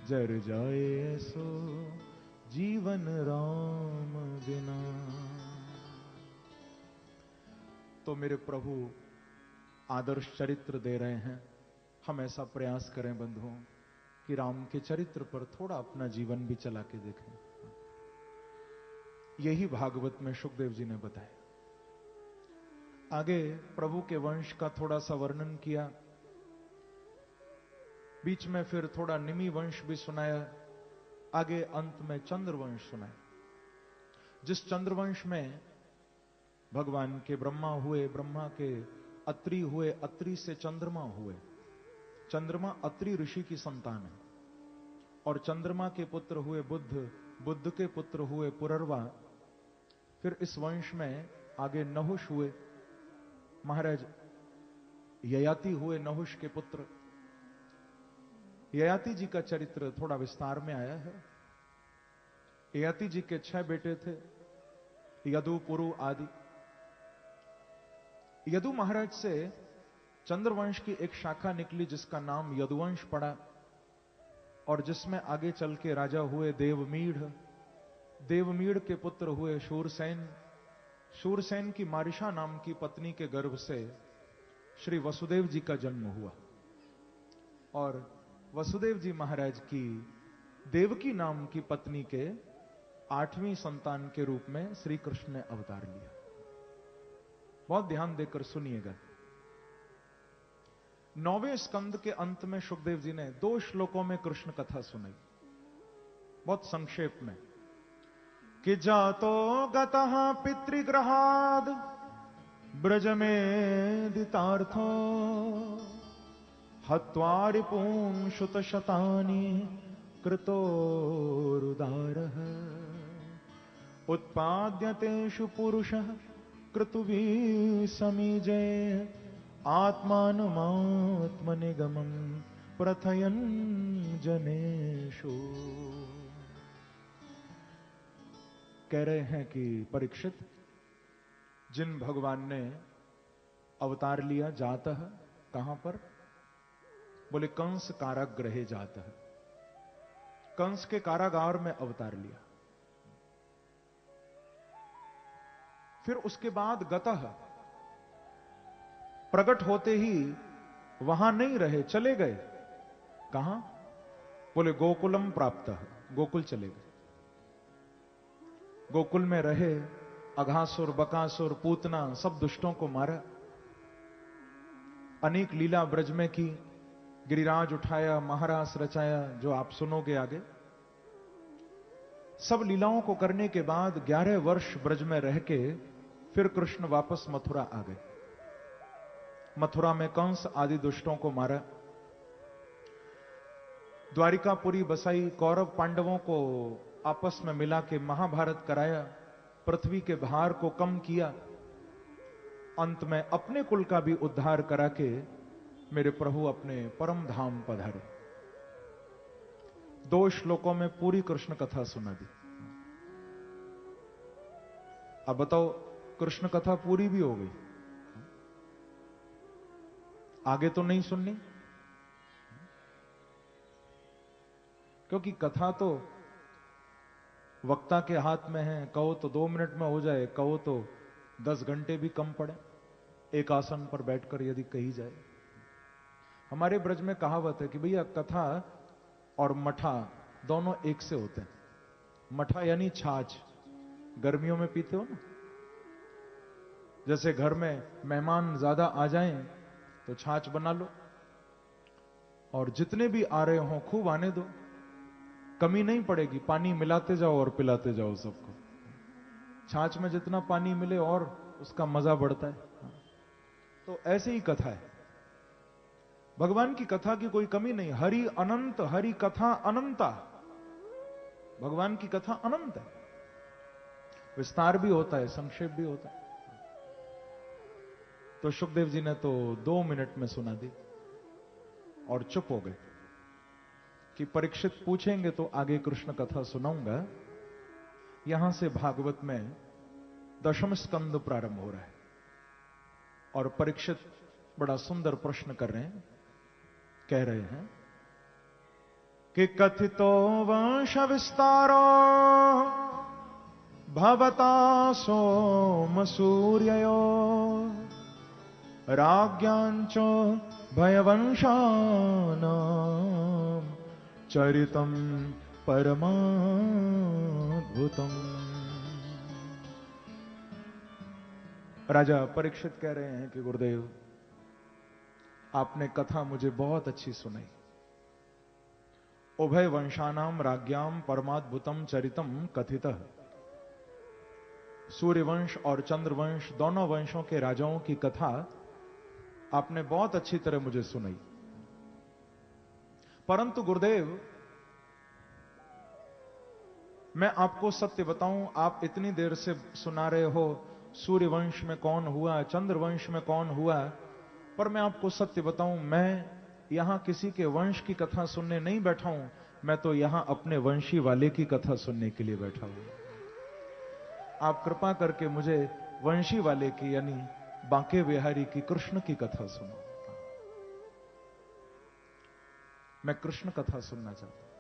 जर जाए सो जीवन राम बिना। तो मेरे प्रभु आदर्श चरित्र दे रहे हैं। हम ऐसा प्रयास करें बंधुओं कि राम के चरित्र पर थोड़ा अपना जीवन भी चला के देखें। यही भागवत में सुखदेव जी ने बताया। आगे प्रभु के वंश का थोड़ा सा वर्णन किया, बीच में फिर थोड़ा निमि वंश भी सुनाया, आगे अंत में चंद्रवंश सुनाया। जिस चंद्रवंश में भगवान के ब्रह्मा हुए, ब्रह्मा के अत्रि हुए, अत्रि से चंद्रमा हुए। चंद्रमा अत्रि ऋषि की संतान है और चंद्रमा के पुत्र हुए बुद्ध, बुद्ध के पुत्र हुए पुरर्वा। फिर इस वंश में आगे नहुष हुए, महाराज ययाति हुए नहुष के पुत्र। ययाति जी का चरित्र थोड़ा विस्तार में आया है। ययाति जी के 6 बेटे थे, यदु, पुरु आदि। यदु महाराज से चंद्रवंश की एक शाखा निकली जिसका नाम यदुवंश पड़ा और जिसमें आगे चल के राजा हुए देवमीढ़। देवमीढ़ के पुत्र हुए शूरसेन। शूरसेन की मारिशा नाम की पत्नी के गर्भ से श्री वसुदेव जी का जन्म हुआ और वसुदेव जी महाराज की देवकी नाम की पत्नी के 8वीं संतान के रूप में श्री कृष्ण ने अवतार लिया। बहुत ध्यान देकर सुनिएगा। 9वें स्कंद के अंत में सुखदेव जी ने 2 श्लोकों में कृष्ण कथा सुनाई, बहुत संक्षेप में। कि जातो गतः पितृग्रहाद ब्रज में दितार्थो, हत्वा रिपून् शुत शतानि कृतोरुदारः, उत्पाद्यतेषु पुरुषः क्रतुभिः समीजे, आत्मानमात्मनिगमं प्रथयन् जनेषु। कह रहे हैं कि परीक्षित, जिन भगवान ने अवतार लिया जातः, कहां पर? बोले कंस कारागृहे जातः, कंस के कारागार में अवतार लिया। फिर उसके बाद गतः, प्रकट होते ही वहां नहीं रहे, चले गए। कहां? बोले गोकुलम प्राप्तः, गोकुल चले गए। गोकुल में रहे, अघासुर, बकासुर, पूतना सब दुष्टों को मारा। अनेक लीला ब्रज में की, गिरिराज उठाया, महारास रचाया, जो आप सुनोगे आगे। सब लीलाओं को करने के बाद 11 वर्ष ब्रज में रह के फिर कृष्ण वापस मथुरा आ गए। मथुरा में कंस आदि दुष्टों को मारा, द्वारिकापुरी बसाई, कौरव पांडवों को आपस में मिला के महाभारत कराया, पृथ्वी के भार को कम किया, अंत में अपने कुल का भी उद्धार करा के मेरे प्रभु अपने परम धाम पधारे। 2 श्लोकों में पूरी कृष्ण कथा सुना दी। अब बताओ, कृष्ण कथा पूरी भी हो गई, आगे तो नहीं सुननी? क्योंकि कथा तो वक्ता के हाथ में है। कहो तो 2 मिनट में हो जाए, कहो तो 10 घंटे भी कम पड़े, एक आसन पर बैठकर यदि कही जाए। हमारे ब्रज में कहावत है कि भैया कथा और मठा दोनों एक से होते हैं। मठा यानी छाछ, गर्मियों में पीते हो ना। जैसे घर में मेहमान ज्यादा आ जाएं तो छाछ बना लो और जितने भी आ रहे हो खूब आने दो, कमी नहीं पड़ेगी। पानी मिलाते जाओ और पिलाते जाओ सबको। छाछ में जितना पानी मिले और उसका मजा बढ़ता है। तो ऐसे ही कथा है, भगवान की कथा की कोई कमी नहीं। हरि अनंत, हरि कथा अनंता। भगवान की कथा अनंत है, विस्तार भी होता है, संक्षेप भी होता है। तो सुखदेव जी ने तो 2 मिनट में सुना दी और चुप हो गए कि परीक्षित पूछेंगे तो आगे कृष्ण कथा सुनाऊंगा। यहां से भागवत में 10वें स्कंद प्रारंभ हो रहा है और परीक्षित बड़ा सुंदर प्रश्न कर रहे हैं, कह रहे हैं कि कथितो वंश विस्तारो भवता सोम सूर्ययो राज्ञांच भयवंशानां चरितम परमाद्भुतम। राजा परीक्षित कह रहे हैं कि गुरुदेव, आपने कथा मुझे बहुत अच्छी सुनाई। उभय वंशानाम राज्ञाम परमाद्भुतम चरितम कथितः। सूर्यवंश और चंद्रवंश दोनों वंशों के राजाओं की कथा आपने बहुत अच्छी तरह मुझे सुनाई। परंतु गुरुदेव, मैं आपको सत्य बताऊं, आप इतनी देर से सुना रहे हो सूर्यवंश में कौन हुआ, चंद्रवंश में कौन हुआ, पर मैं आपको सत्य बताऊं, मैं यहां किसी के वंश की कथा सुनने नहीं बैठा हूं, मैं तो यहां अपने वंशी वाले की कथा सुनने के लिए बैठा हूं। आप कृपा करके मुझे वंशी वाले की यानी बांके बिहारी की कृष्ण की कथा सुनो। मैं कृष्ण कथा सुनना चाहता हूं।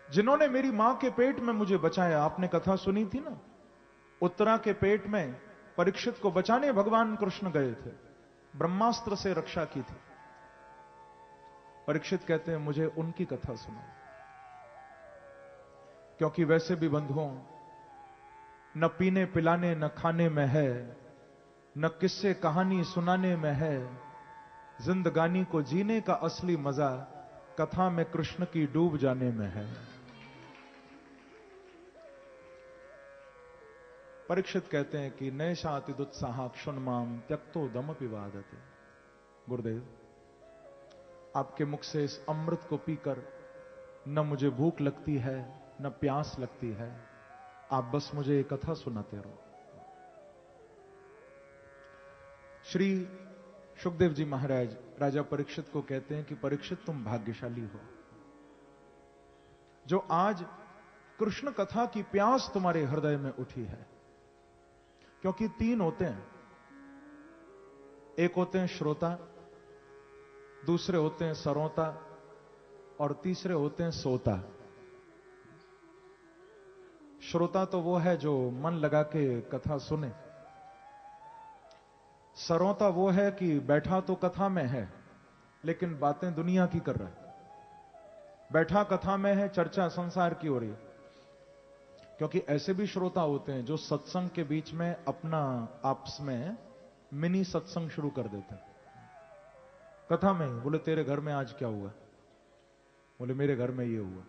जिन्होंने मेरी मां के पेट में मुझे बचाया, आपने कथा सुनी थी ना, उत्तरा के पेट में परीक्षित को बचाने भगवान कृष्ण गए थे, ब्रह्मास्त्र से रक्षा की थी। परीक्षित कहते हैं मुझे उनकी कथा सुनो, क्योंकि वैसे भी बंधुओं, न पीने पिलाने न खाने में है, न किस्से कहानी सुनाने में है, जिंदगानी को जीने का असली मजा कथा में कृष्ण की डूब जाने में है। परीक्षित कहते हैं कि नैषातिदुत्साह क्षुन्माम त्यक्तो दम पिवादते। गुरुदेव, आपके मुख से इस अमृत को पीकर न मुझे भूख लगती है न प्यास लगती है, आप बस मुझे एक कथा सुनाते रहो। श्री सुखदेव जी महाराज राजा परीक्षित को कहते हैं कि परीक्षित, तुम भाग्यशाली हो जो आज कृष्ण कथा की प्यास तुम्हारे हृदय में उठी है। क्योंकि 3 होते हैं, एक होते हैं श्रोता, दूसरे होते हैं सरोता और तीसरे होते हैं सोता। श्रोता तो वो है जो मन लगा के कथा सुने, सरोता वो है कि बैठा तो कथा में है लेकिन बातें दुनिया की कर रहा है, बैठा कथा में है, चर्चा संसार की हो रही है। क्योंकि ऐसे भी श्रोता होते हैं जो सत्संग के बीच में अपना आपस में मिनी सत्संग शुरू कर देते हैं कथा में ही। बोले तेरे घर में आज क्या हुआ, बोले मेरे घर में ये हुआ,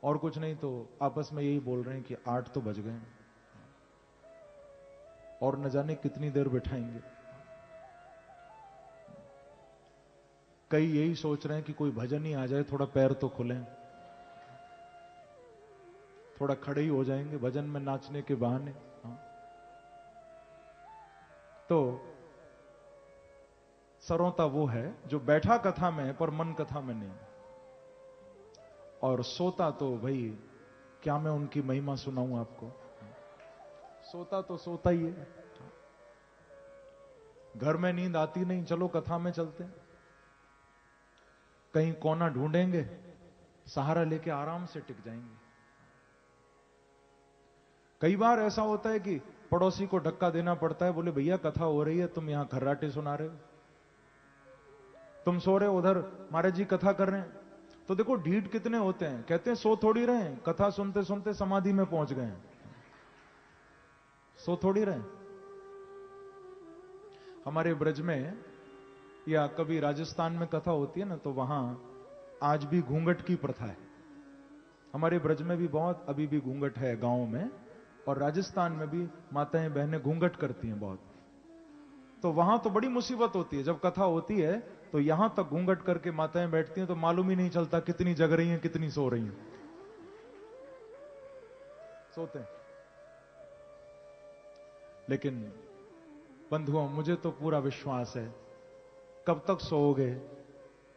और कुछ नहीं तो आपस में यही बोल रहे हैं कि 8 तो बज गए और न जाने कितनी देर बिठाएंगे। कई यही सोच रहे हैं कि कोई भजन ही आ जाए, थोड़ा पैर तो खुलें, थोड़ा खड़े ही हो जाएंगे भजन में नाचने के बहाने। तो सरोता वो है जो बैठा कथा में है पर मन कथा में नहीं, और सोता तो भाई क्या मैं उनकी महिमा सुनाऊं आपको, सोता तो सोता ही है। घर में नींद आती नहीं, चलो कथा में चलते हैं, कहीं कोना ढूंढेंगे, सहारा लेके आराम से टिक जाएंगे। कई बार ऐसा होता है कि पड़ोसी को धक्का देना पड़ता है, बोले भैया कथा हो रही है, तुम यहां खर्राटे सुना रहे हो, तुम सो रहे हो, उधर महाराज जी कथा कर रहे हैं। तो देखो ढीठ कितने होते हैं, कहते हैं सो थोड़ी रहे, कथा सुनते सुनते समाधि में पहुंच गए, सो थोड़ी रहे। हमारे ब्रज में या कभी राजस्थान में कथा होती है ना, तो वहां आज भी घूंघट की प्रथा है। हमारे ब्रज में भी बहुत अभी भी घूंघट है गांव में, और राजस्थान में भी माताएं बहनें घूंघट करती हैं बहुत। तो वहां तो बड़ी मुसीबत होती है, जब कथा होती है तो यहां तक घूंघट करके माताएं बैठती हैं, तो मालूम ही नहीं चलता कितनी जग रही हैं कितनी सो रही हैं। सोते हैं। लेकिन बंधुओं, मुझे तो पूरा विश्वास है, कब तक सोओगे?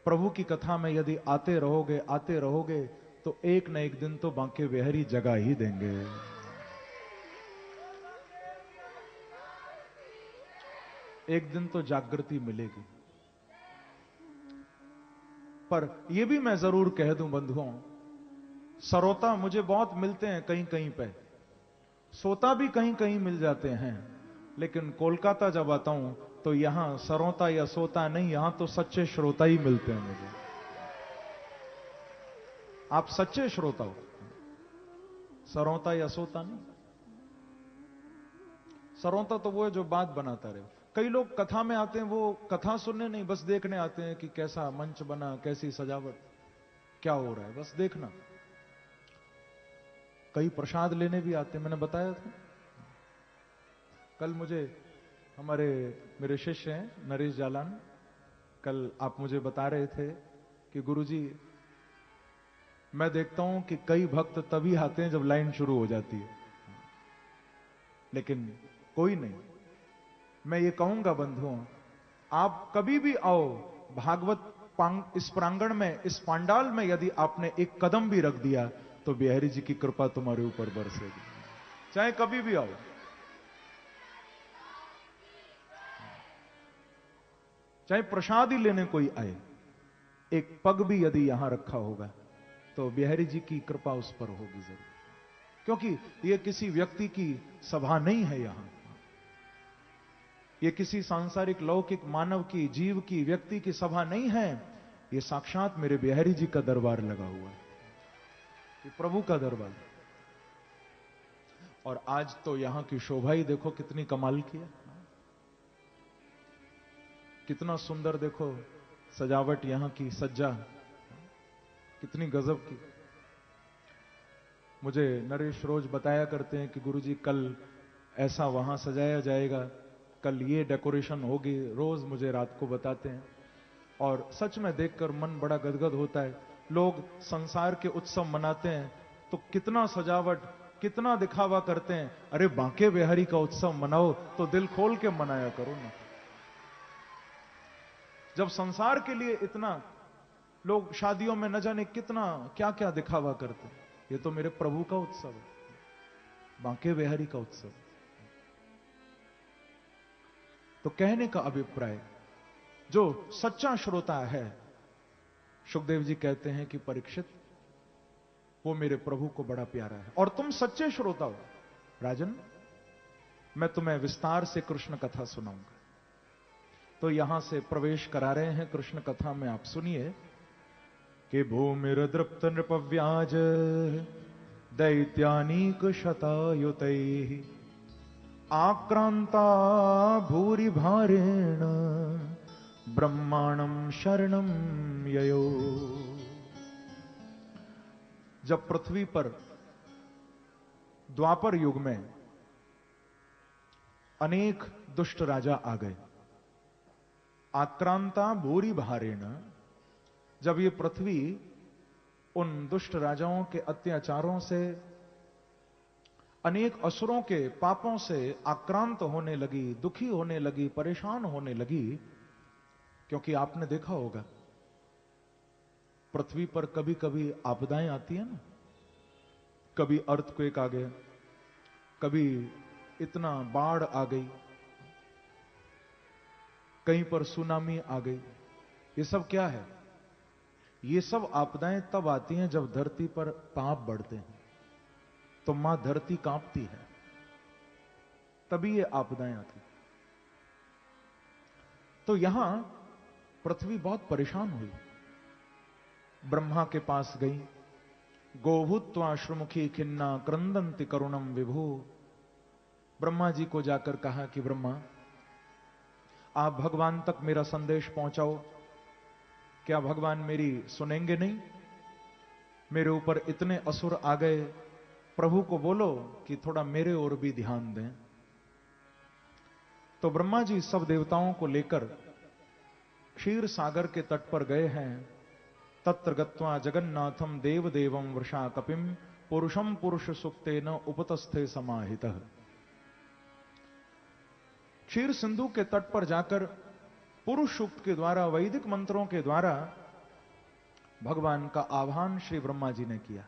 प्रभु की कथा में यदि आते रहोगे तो एक न एक दिन तो बांके बिहारी जगा ही देंगे। एक दिन तो जागृति मिलेगी। पर यह भी मैं जरूर कह दूं बंधुओं, सरोता मुझे बहुत मिलते हैं कहीं कहीं पे, सोता भी कहीं कहीं मिल जाते हैं, लेकिन कोलकाता जब आता हूं तो यहां सरोता या सोता नहीं, यहां तो सच्चे श्रोता ही मिलते हैं मुझे। आप सच्चे श्रोता हो, सरोता या सोता नहीं। सरोता तो वो है जो बात बनाता रहे। कई लोग कथा में आते हैं, वो कथा सुनने नहीं, बस देखने आते हैं कि कैसा मंच बना, कैसी सजावट, क्या हो रहा है, बस देखना। कई प्रसाद लेने भी आते हैं, मैंने बताया था। कल मुझे मेरे शिष्य हैं नरेश जालान, कल आप मुझे बता रहे थे कि गुरुजी, मैं देखता हूं कि कई भक्त तभी आते हैं जब लाइन शुरू हो जाती है, लेकिन कोई नहीं। मैं ये कहूंगा बंधुओं, आप कभी भी आओ भागवत इस प्रांगण में, इस पांडाल में यदि आपने एक कदम भी रख दिया तो बिहारी जी की कृपा तुम्हारे ऊपर बरसेगी, चाहे कभी भी आओ। चाहे प्रसाद ही लेने कोई आए, एक पग भी यदि यहां रखा होगा तो बिहारी जी की कृपा उस पर होगी जरूर। क्योंकि यह किसी व्यक्ति की सभा नहीं है, यह किसी सांसारिक लौकिक मानव की, जीव की, व्यक्ति की सभा नहीं है। यह साक्षात मेरे बिहारी जी का दरबार लगा हुआ है, ये प्रभु का दरबार। और आज तो यहां की शोभा ही देखो कितनी कमाल की है, कितना सुंदर देखो सजावट, यहां की सज्जा कितनी गजब की। मुझे नरेश रोज बताया करते हैं कि गुरुजी कल ऐसा वहां सजाया जाएगा, कल ये डेकोरेशन होगी, रोज मुझे रात को बताते हैं। और सच में देखकर मन बड़ा गदगद होता है। लोग संसार के उत्सव मनाते हैं तो कितना सजावट, कितना दिखावा करते हैं। अरे बांके बिहारी का उत्सव मनाओ तो दिल खोल के मनाया करो ना। जब संसार के लिए इतना लोग शादियों में न जाने कितना क्या क्या दिखावा करते हैं, ये तो मेरे प्रभु का उत्सव है, बांके बिहारी का उत्सव। तो कहने का अभिप्राय, जो सच्चा श्रोता है, सुखदेव जी कहते हैं कि परीक्षित, वो मेरे प्रभु को बड़ा प्यारा है। और तुम सच्चे श्रोता हो राजन, मैं तुम्हें विस्तार से कृष्ण कथा सुनाऊंगा। तो यहां से प्रवेश करा रहे हैं कृष्ण कथा में, आप सुनिए कि भूमिर दृप्त नृपव्याज दैत्यानीक शतायुतैः आक्रांता भूरि भारेण ब्रह्मांडम शरणम ययो। जब पृथ्वी पर द्वापर युग में अनेक दुष्ट राजा आ गए, आक्रांता भूरि भारेण, जब ये पृथ्वी उन दुष्ट राजाओं के अत्याचारों से, अनेक असुरों के पापों से आक्रांत होने लगी, दुखी होने लगी, परेशान होने लगी। क्योंकि आपने देखा होगा पृथ्वी पर कभी कभी आपदाएं आती है ना, कभी अर्थक्वेक आ गया, कभी इतना बाढ़ आ गई, कहीं पर सुनामी आ गई। ये सब क्या है? ये सब आपदाएं तब आती हैं जब धरती पर पाप बढ़ते हैं, तो मां धरती कांपती है, तभी ये आपदाएं आती। तो यहां पृथ्वी बहुत परेशान हुई, ब्रह्मा के पास गई, गोभूत्वा श्रुमुखी खिन्ना क्रंदंति करुणम विभु। ब्रह्मा जी को जाकर कहा कि ब्रह्मा, आप भगवान तक मेरा संदेश पहुंचाओ। क्या भगवान मेरी सुनेंगे नहीं? मेरे ऊपर इतने असुर आ गए, प्रभु को बोलो कि थोड़ा मेरे ओर भी ध्यान दें। तो ब्रह्मा जी सब देवताओं को लेकर क्षीर सागर के तट पर गए हैं। तत्र गत्वा जगन्नाथम देव देवम वृषा कपिम पुरुषम पुरुष सुक्तेन उपतस्थे समाहितः। क्षीर सिंधु के तट पर जाकर पुरुष सूक्त के द्वारा, वैदिक मंत्रों के द्वारा भगवान का आह्वान श्री ब्रह्मा जी ने किया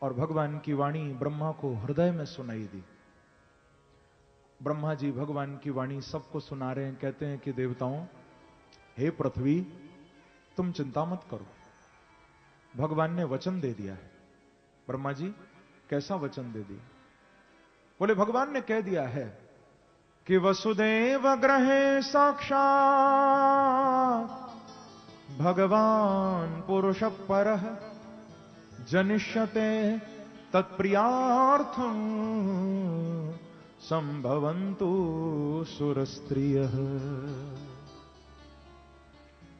और भगवान की वाणी ब्रह्मा को हृदय में सुनाई दी। ब्रह्मा जी भगवान की वाणी सबको सुना रहे हैं। कहते हैं कि देवताओं, हे पृथ्वी, तुम चिंता मत करो, भगवान ने वचन दे दिया है। ब्रह्मा जी, कैसा वचन दे दिया? बोले भगवान ने कह दिया है कि वसुदेव ग्रहे साक्षात भगवान पुरुष परः जनिष्यते तत्प्रियार्थम संभवन्तु सुरस्त्रियः।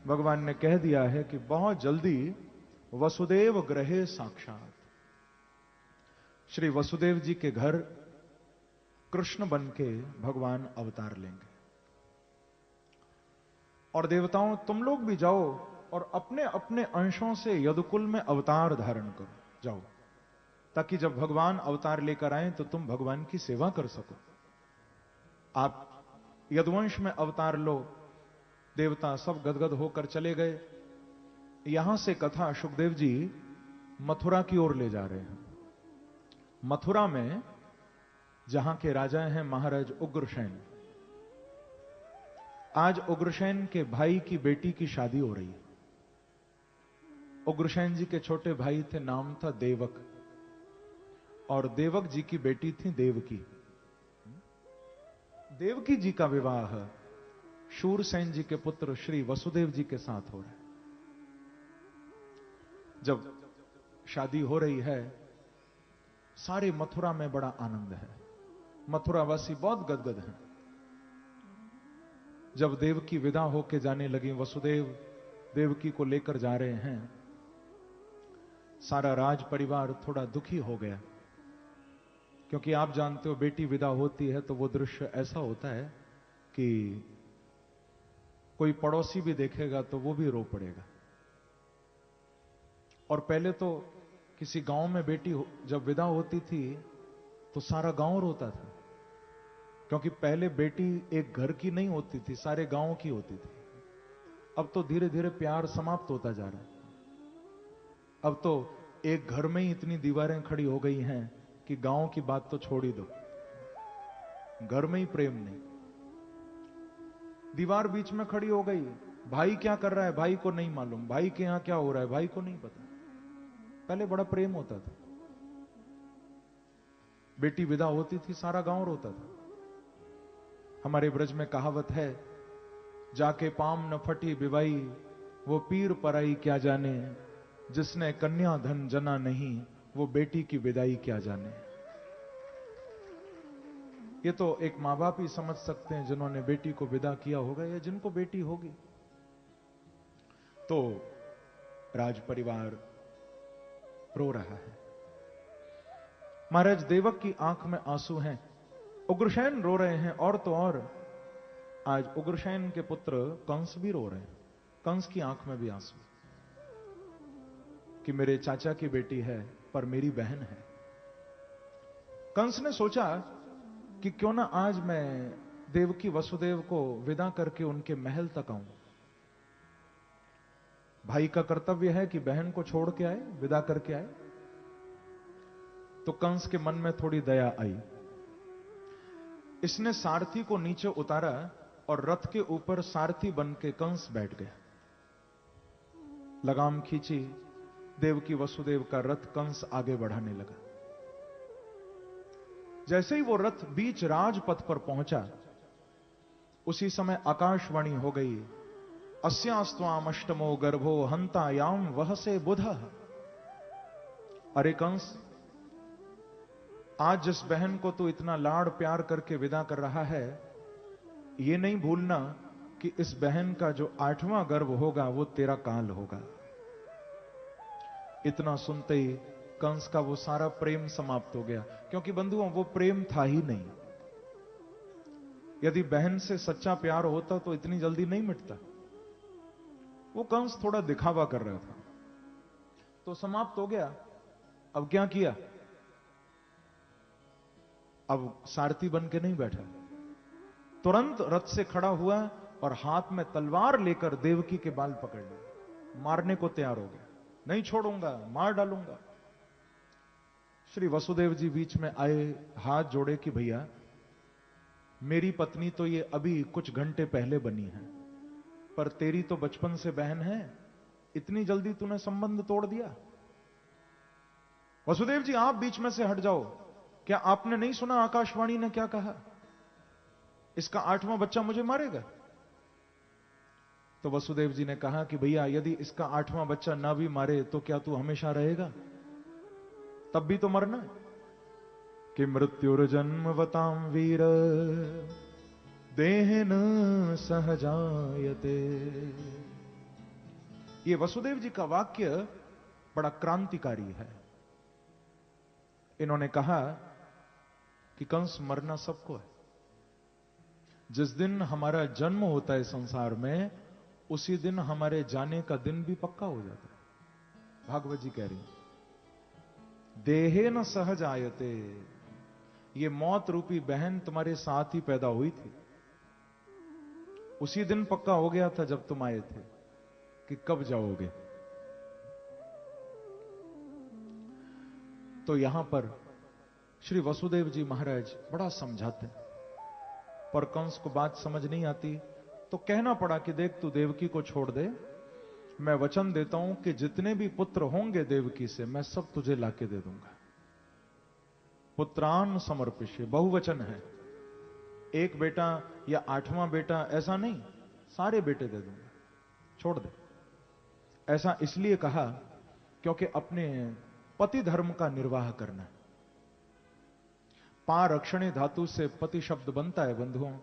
भगवान ने कह दिया है कि बहुत जल्दी वसुदेव ग्रहे साक्षात, श्री वसुदेव जी के घर कृष्ण बन के भगवान अवतार लेंगे। और देवताओं, तुम लोग भी जाओ और अपने अपने अंशों से यदुकुल में अवतार धारण करो, जाओ, ताकि जब भगवान अवतार लेकर आए तो तुम भगवान की सेवा कर सको। आप यदुवंश में अवतार लो। देवता सब गदगद होकर चले गए। यहां से कथा सुखदेव जी मथुरा की ओर ले जा रहे हैं। मथुरा में जहां के राजा हैं महाराज उग्रसेन, आज उग्रसेन के भाई की बेटी की शादी हो रही है। उग्रसेन जी के छोटे भाई थे, नाम था देवक, और देवक जी की बेटी थी देवकी। देवकी जी का विवाह शूरसेन जी के पुत्र श्री वसुदेव जी के साथ हो रहा है। जब शादी हो रही है, सारे मथुरा में बड़ा आनंद है। मथुरावासी बहुत गदगद हैं। जब देवकी विदा होके जाने लगी, वसुदेव देवकी को लेकर जा रहे हैं, सारा राज परिवार थोड़ा दुखी हो गया, क्योंकि आप जानते हो बेटी विदा होती है तो वो दृश्य ऐसा होता है कि कोई पड़ोसी भी देखेगा तो वो भी रो पड़ेगा। और पहले तो किसी गांव में बेटी जब विदा होती थी तो सारा गांव रोता था, क्योंकि पहले बेटी एक घर की नहीं होती थी, सारे गांव की होती थी। अब तो धीरे धीरे प्यार समाप्त होता जा रहा है। अब तो एक घर में ही इतनी दीवारें खड़ी हो गई हैं कि गांव की बात तो छोड़ ही दो, घर में ही प्रेम नहीं। दीवार बीच में खड़ी हो गई, भाई क्या कर रहा है भाई को नहीं मालूम, भाई के यहां क्या हो रहा है भाई को नहीं पता। पहले बड़ा प्रेम होता था। बेटी विदा होती थी, सारा गांव रोता था। हमारे ब्रज में कहावत है, जाके पाम न फटी बिवाई, वो पीर पराई क्या जाने, जिसने कन्या धन जना नहीं, वो बेटी की विदाई क्या जाने। ये तो एक मां बाप ही समझ सकते हैं जिन्होंने बेटी को विदा किया होगा या जिनको बेटी होगी। तो राज परिवार रो रहा है। महाराज देवक की आंख में आंसू हैं, उग्रसेन रो रहे हैं, और तो और आज उग्रसेन के पुत्र कंस भी रो रहे हैं। कंस की आंख में भी आंसू कि मेरे चाचा की बेटी है पर मेरी बहन है। कंस ने सोचा कि क्यों ना आज मैं देवकी वसुदेव को विदा करके उनके महल तक आऊं। भाई का कर्तव्य है कि बहन को छोड़ के आए, विदा करके आए। तो कंस के मन में थोड़ी दया आई। इसने सारथी को नीचे उतारा और रथ के ऊपर सारथी बन के कंस बैठ गया। लगाम खींची, देवकी वसुदेव का रथ कंस आगे बढ़ाने लगा। जैसे ही वो रथ बीच राजपथ पर पहुंचा, उसी समय आकाशवाणी हो गई, अस्यास्त्वाम अष्टमो गर्भो हंतायाम वह से बुधः। अरे कंस, आज जिस बहन को तू इतना लाड़ प्यार करके विदा कर रहा है, ये नहीं भूलना कि इस बहन का जो 8वां गर्भ होगा वो तेरा काल होगा। इतना सुनते ही कंस का वो सारा प्रेम समाप्त हो गया, क्योंकि बंधुओं वो प्रेम था ही नहीं। यदि बहन से सच्चा प्यार होता तो इतनी जल्दी नहीं मिटता। वो कंस थोड़ा दिखावा कर रहा था, तो समाप्त हो गया। अब क्या किया? अब सारथी बन के नहीं बैठा, तुरंत रथ से खड़ा हुआ और हाथ में तलवार लेकर देवकी के बाल पकड़ लिए, मारने को तैयार हो गया। नहीं छोड़ूंगा, मार डालूंगा। श्री वसुदेव जी बीच में आए, हाथ जोड़े कि भैया मेरी पत्नी तो ये अभी कुछ घंटे पहले बनी है, पर तेरी तो बचपन से बहन है, इतनी जल्दी तूने संबंध तोड़ दिया। वसुदेव जी आप बीच में से हट जाओ। क्या आपने नहीं सुना आकाशवाणी ने क्या कहा? इसका 8वां बच्चा मुझे मारेगा। तो वसुदेव जी ने कहा कि भैया यदि इसका 8वां बच्चा ना भी मारे तो क्या तू हमेशा रहेगा? तब भी तो मरना है। कि मृत्युर्जन्मवतां वीर देहेन सहजायते। ये वसुदेव जी का वाक्य बड़ा क्रांतिकारी है। इन्होंने कहा कि कंस मरना सबको है। जिस दिन हमारा जन्म होता है संसार में, उसी दिन हमारे जाने का दिन भी पक्का हो जाता है। भागवत जी कह रही हैं, देहे न सहज आयते। ये मौत रूपी बहन तुम्हारे साथ ही पैदा हुई थी, उसी दिन पक्का हो गया था जब तुम आए थे कि कब जाओगे। तो यहां पर श्री वसुदेव जी महाराज बड़ा समझाते हैं, पर कंस को बात समझ नहीं आती, तो कहना पड़ा कि देख तू देवकी को छोड़ दे, मैं वचन देता हूं कि जितने भी पुत्र होंगे देवकी से मैं सब तुझे लाके दे दूंगा। पुत्रान समर्पिष्य, बहुवचन है, एक बेटा या 8वां बेटा ऐसा नहीं, सारे बेटे दे दूंगा, छोड़ दे। ऐसा इसलिए कहा क्योंकि अपने पति धर्म का निर्वाह करना है। पारक्षणे धातु से पति शब्द बनता है बंधुओं।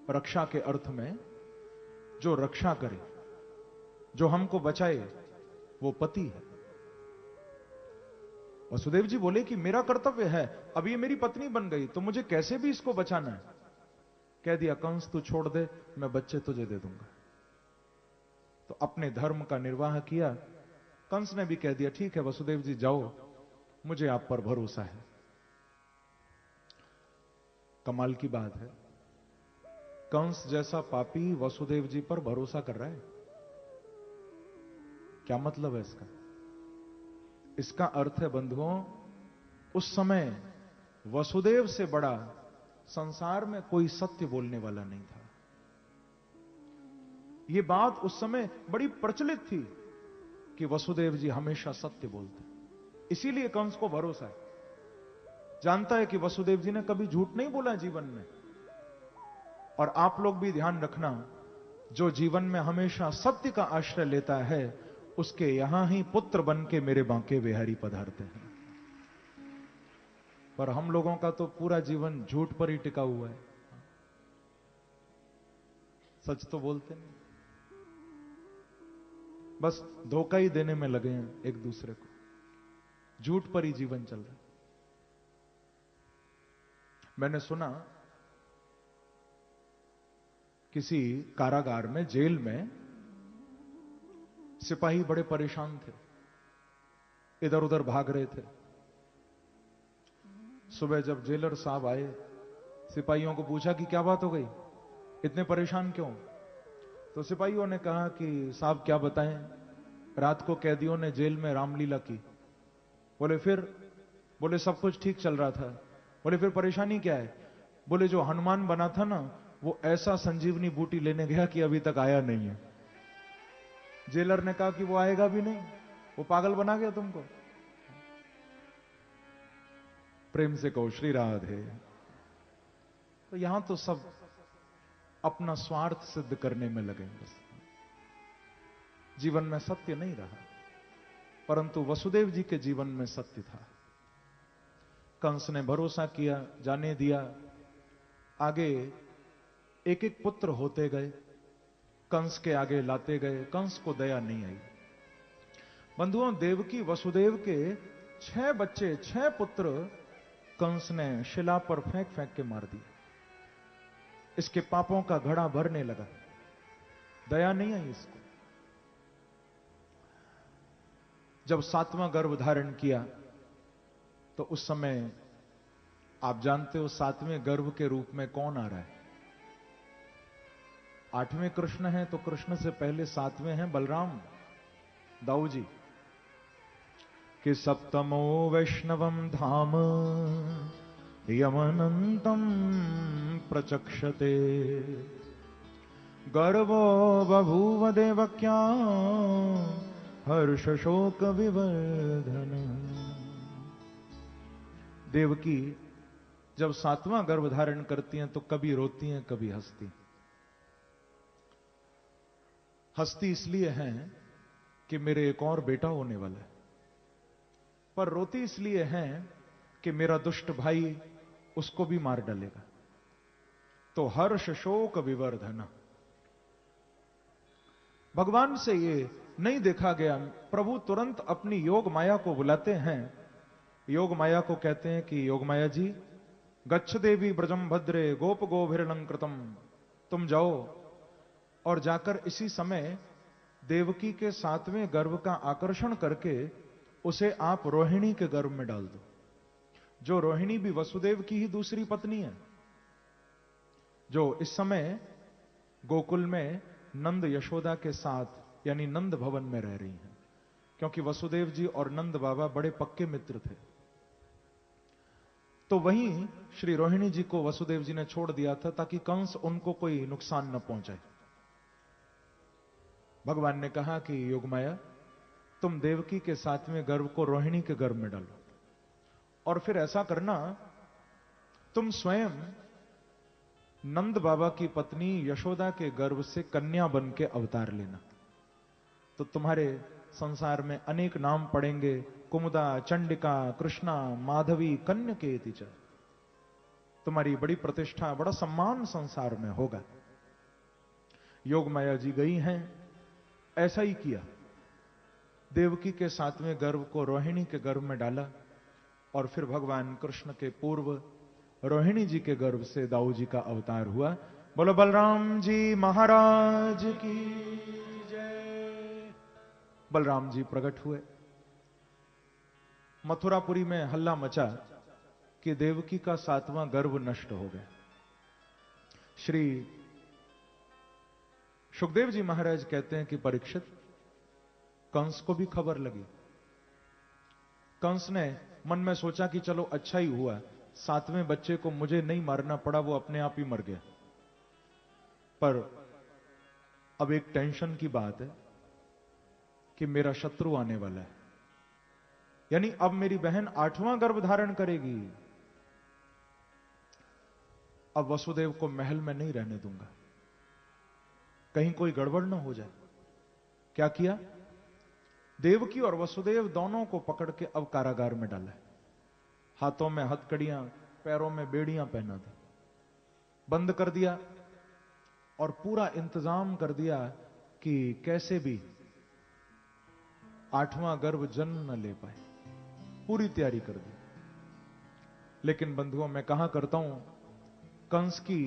रक्षा के अर्थ में जो रक्षा करे, जो हमको बचाए, वो पति है। वसुदेव जी बोले कि मेरा कर्तव्य है, अब ये मेरी पत्नी बन गई तो मुझे कैसे भी इसको बचाना है। कह दिया कंस तू छोड़ दे, मैं बच्चे तुझे दे दूंगा। तो अपने धर्म का निर्वाह किया। कंस ने भी कह दिया ठीक है वसुदेव जी जाओ, मुझे आप पर भरोसा है। कमाल की बात है, कंस जैसा पापी वसुदेव जी पर भरोसा कर रहा है। क्या मतलब है इसका? इसका अर्थ है बंधुओं, उस समय वसुदेव से बड़ा संसार में कोई सत्य बोलने वाला नहीं था। यह बात उस समय बड़ी प्रचलित थी कि वसुदेव जी हमेशा सत्य बोलते, इसीलिए कंस को भरोसा है। जानता है कि वसुदेव जी ने कभी झूठ नहीं बोला जीवन में। और आप लोग भी ध्यान रखना, जो जीवन में हमेशा सत्य का आश्रय लेता है, उसके यहां ही पुत्र बन के मेरे बांके बिहारी पधारते हैं। पर हम लोगों का तो पूरा जीवन झूठ पर ही टिका हुआ है, सच तो बोलते नहीं, बस धोखा ही देने में लगे हैं एक दूसरे को, झूठ पर ही जीवन चल रहा है। मैंने सुना किसी कारागार में, जेल में सिपाही बड़े परेशान थे, इधर उधर भाग रहे थे। सुबह जब जेलर साहब आए, सिपाहियों को पूछा कि क्या बात हो गई, इतने परेशान क्यों? तो सिपाहियों ने कहा कि साहब क्या बताएं, रात को कैदियों ने जेल में रामलीला की। बोले फिर? बोले सब कुछ ठीक चल रहा था। बोले फिर परेशानी क्या है? बोले जो हनुमान बना था ना, वो ऐसा संजीवनी बूटी लेने गया कि अभी तक आया नहीं है। जेलर ने कहा कि वो आएगा भी नहीं, वो पागल बना गया तुमको। प्रेम से कहो श्री राधे। तो यहां तो सब अपना स्वार्थ सिद्ध करने में लगे, बस जीवन में सत्य नहीं रहा। परंतु वसुदेव जी के जीवन में सत्य था। कंस ने भरोसा किया, जाने दिया। आगे एक एक पुत्र होते गए, कंस के आगे लाते गए। कंस को दया नहीं आई। बंधुओं, देवकी वसुदेव के 6 बच्चे, 6 पुत्र कंस ने शिला पर फेंक फेंक के मार दिए। इसके पापों का घड़ा भरने लगा, दया नहीं आई इसको। जब 7वां गर्भ धारण किया तो उस समय आप जानते हो 7वें गर्भ के रूप में कौन आ रहा है? 8वें कृष्ण हैं, तो कृष्ण से पहले 7वें हैं बलराम, दाऊ जी। कि सप्तमो वैष्णवम धाम यमनंतम प्रचक्षते गर्भो बभूव देवक्या हर्ष शोक विवर्धन। देवकी जब 7वां गर्भ धारण करती हैं तो कभी रोती हैं, कभी हंसती। हंसती इसलिए हैं कि मेरे एक और बेटा होने वाला है, पर रोती इसलिए हैं कि मेरा दुष्ट भाई उसको भी मार डालेगा। तो हर्ष शोक विवर्धन। भगवान से ये नहीं देखा गया। प्रभु तुरंत अपनी योग माया को बुलाते हैं। योग माया को कहते हैं कि योग माया जी, गच्छ देवी ब्रजम भद्रे गोप गोभिरलंकृतम, तुम जाओ और जाकर इसी समय देवकी के 7वें गर्भ का आकर्षण करके उसे आप रोहिणी के गर्भ में डाल दो। जो रोहिणी भी वसुदेव की ही दूसरी पत्नी है, जो इस समय गोकुल में नंद यशोदा के साथ यानी नंद भवन में रह रही हैं, क्योंकि वसुदेव जी और नंद बाबा बड़े पक्के मित्र थे। तो वहीं श्री रोहिणी जी को वसुदेव जी ने छोड़ दिया था ताकि कंस उनको कोई नुकसान न पहुंचाए। भगवान ने कहा कि योगमाया, तुम देवकी के 7वें गर्भ को रोहिणी के गर्भ में डालो, और फिर ऐसा करना, तुम स्वयं नंद बाबा की पत्नी यशोदा के गर्भ से कन्या बन के अवतार लेना। तो तुम्हारे संसार में अनेक नाम पड़ेंगे, कुमुदा, चंडिका, कृष्णा, माधवी, कन्यकेति च। तुम्हारी बड़ी प्रतिष्ठा, बड़ा सम्मान संसार में होगा। योग माया जी गई हैं, ऐसा ही किया। देवकी के 7वें गर्भ को रोहिणी के गर्भ में डाला, और फिर भगवान कृष्ण के पूर्व रोहिणी जी के गर्भ से दाऊ जी का अवतार हुआ। बोलो बलराम जी महाराज की जय। बलराम जी प्रकट हुए। मथुरापुरी में हल्ला मचा कि देवकी का 7वां गर्भ नष्ट हो गया। श्री सुखदेव जी महाराज कहते हैं कि परीक्षित, कंस को भी खबर लगी। कंस ने मन में सोचा कि चलो अच्छा ही हुआ, 7वें बच्चे को मुझे नहीं मारना पड़ा, वो अपने आप ही मर गया। पर अब एक टेंशन की बात है कि मेरा शत्रु आने वाला है, यानी अब मेरी बहन 8वां गर्भ धारण करेगी। अब वसुदेव को महल में नहीं रहने दूंगा, कहीं कोई गड़बड़ ना हो जाए। क्या किया? देवकी और वसुदेव दोनों को पकड़ के अब कारागार में डाला है। हाथों में हथकड़ियां, पैरों में बेड़ियां पहना दी, बंद कर दिया, और पूरा इंतजाम कर दिया कि कैसे भी 8वां गर्भ जन्म न ले पाए। पूरी तैयारी कर दी। लेकिन बंधुओं, मैं कहा करता हूं, कंस की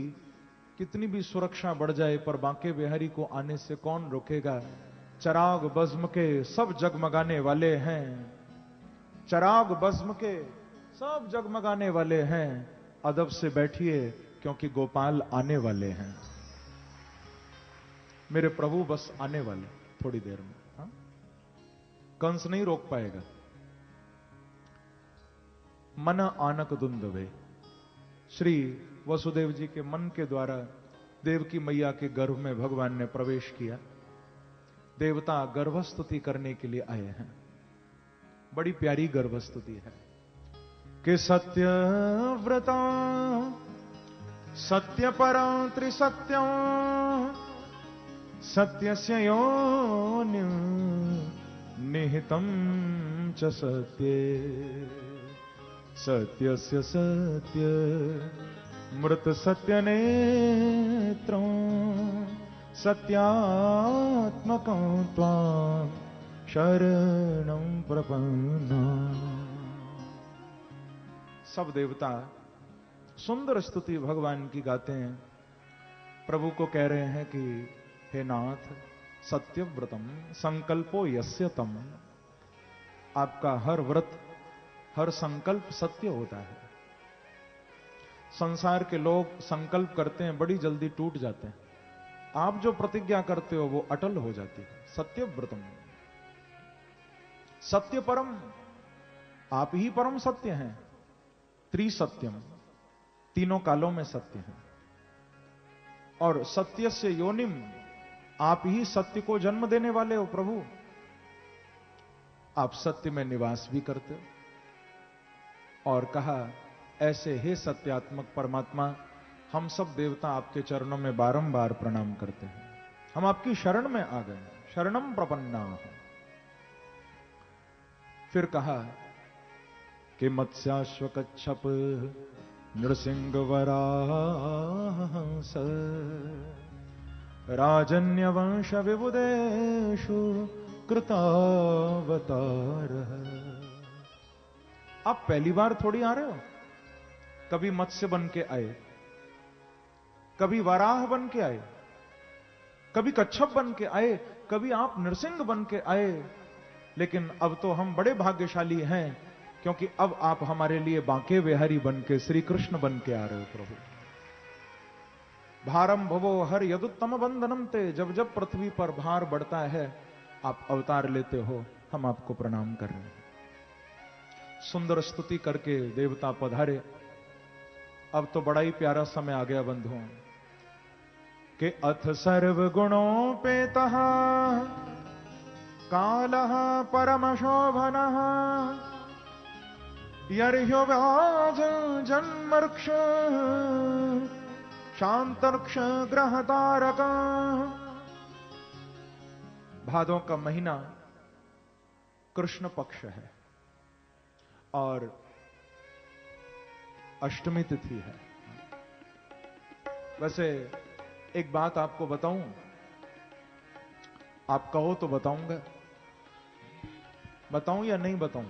कितनी भी सुरक्षा बढ़ जाए, पर बांके बिहारी को आने से कौन रोकेगा? चराग बज्म के सब जगमगाने वाले हैं, चराग बज्म के सब जगमगाने वाले हैं। अदब से बैठिए, क्योंकि गोपाल आने वाले हैं। मेरे प्रभु बस आने वाले थोड़ी देर में। हाँ? कंस नहीं रोक पाएगा। मन आनक दुंदवे, श्री वसुदेव जी के मन के द्वारा देवकी मैया के गर्भ में भगवान ने प्रवेश किया। देवता गर्भस्तुति करने के लिए आए हैं। बड़ी प्यारी गर्भस्तुति है कि सत्य व्रता सत्य परा त्रिसत्यम सत्यस्य योनि निहितम च सत्ये सत्यस्य सत्य मृत सत्य नेत्रं सत्यात्मकं त्वां शरणं प्रपन्ना। सब देवता सुंदर स्तुति भगवान की गाते हैं, प्रभु को कह रहे हैं कि हे नाथ सत्यव्रतम संकल्पो यस्य तम, आपका हर व्रत हर संकल्प सत्य होता है। संसार के लोग संकल्प करते हैं, बड़ी जल्दी टूट जाते हैं। आप जो प्रतिज्ञा करते हो वो अटल हो जाती है। सत्यव्रतम, सत्य परम, आप ही परम सत्य हैं। त्रिसत्यम, तीनों कालों में सत्य है। और सत्य से योनिम, आप ही सत्य को जन्म देने वाले हो प्रभु। आप सत्य में निवास भी करते हो। और कहा ऐसे हे सत्यात्मक परमात्मा, हम सब देवता आपके चरणों में बारंबार प्रणाम करते हैं। हम आपकी शरण में आ गए, शरणम प्रपन्ना। फिर कहा कि मत्स्याश्व कच्छप नृसिंह वराहंस राजन्यवंश विबुदेषु कृतावतार। आप पहली बार थोड़ी आ रहे हो, कभी मत्स्य बन के आए, कभी वराह बन के आए, कभी कच्छप बन के आए, कभी आप नृसिंह बन के आए। लेकिन अब तो हम बड़े भाग्यशाली हैं, क्योंकि अब आप हमारे लिए बांके बिहारी बन के श्री कृष्ण बन के आ रहे हो प्रभु। भारम भवो हर यदुत्तम बंधनम ते, जब जब पृथ्वी पर भार बढ़ता है आप अवतार लेते हो, हम आपको प्रणाम कर रहे हैं। सुंदर स्तुति करके देवता पधारे। अब तो बड़ा ही प्यारा समय आ गया बंधुओं कि अथ सर्व गुणों पे तहा कालः परम शोभनः यर्ह्यो व्याज जन्मर्क्ष शांतर्क्ष ग्रह तारक। भादों का महीना कृष्ण पक्ष है और अष्टमी तिथि है। वैसे एक बात आपको बताऊं, आप कहो तो बताऊंगा, बताऊं या नहीं बताऊं?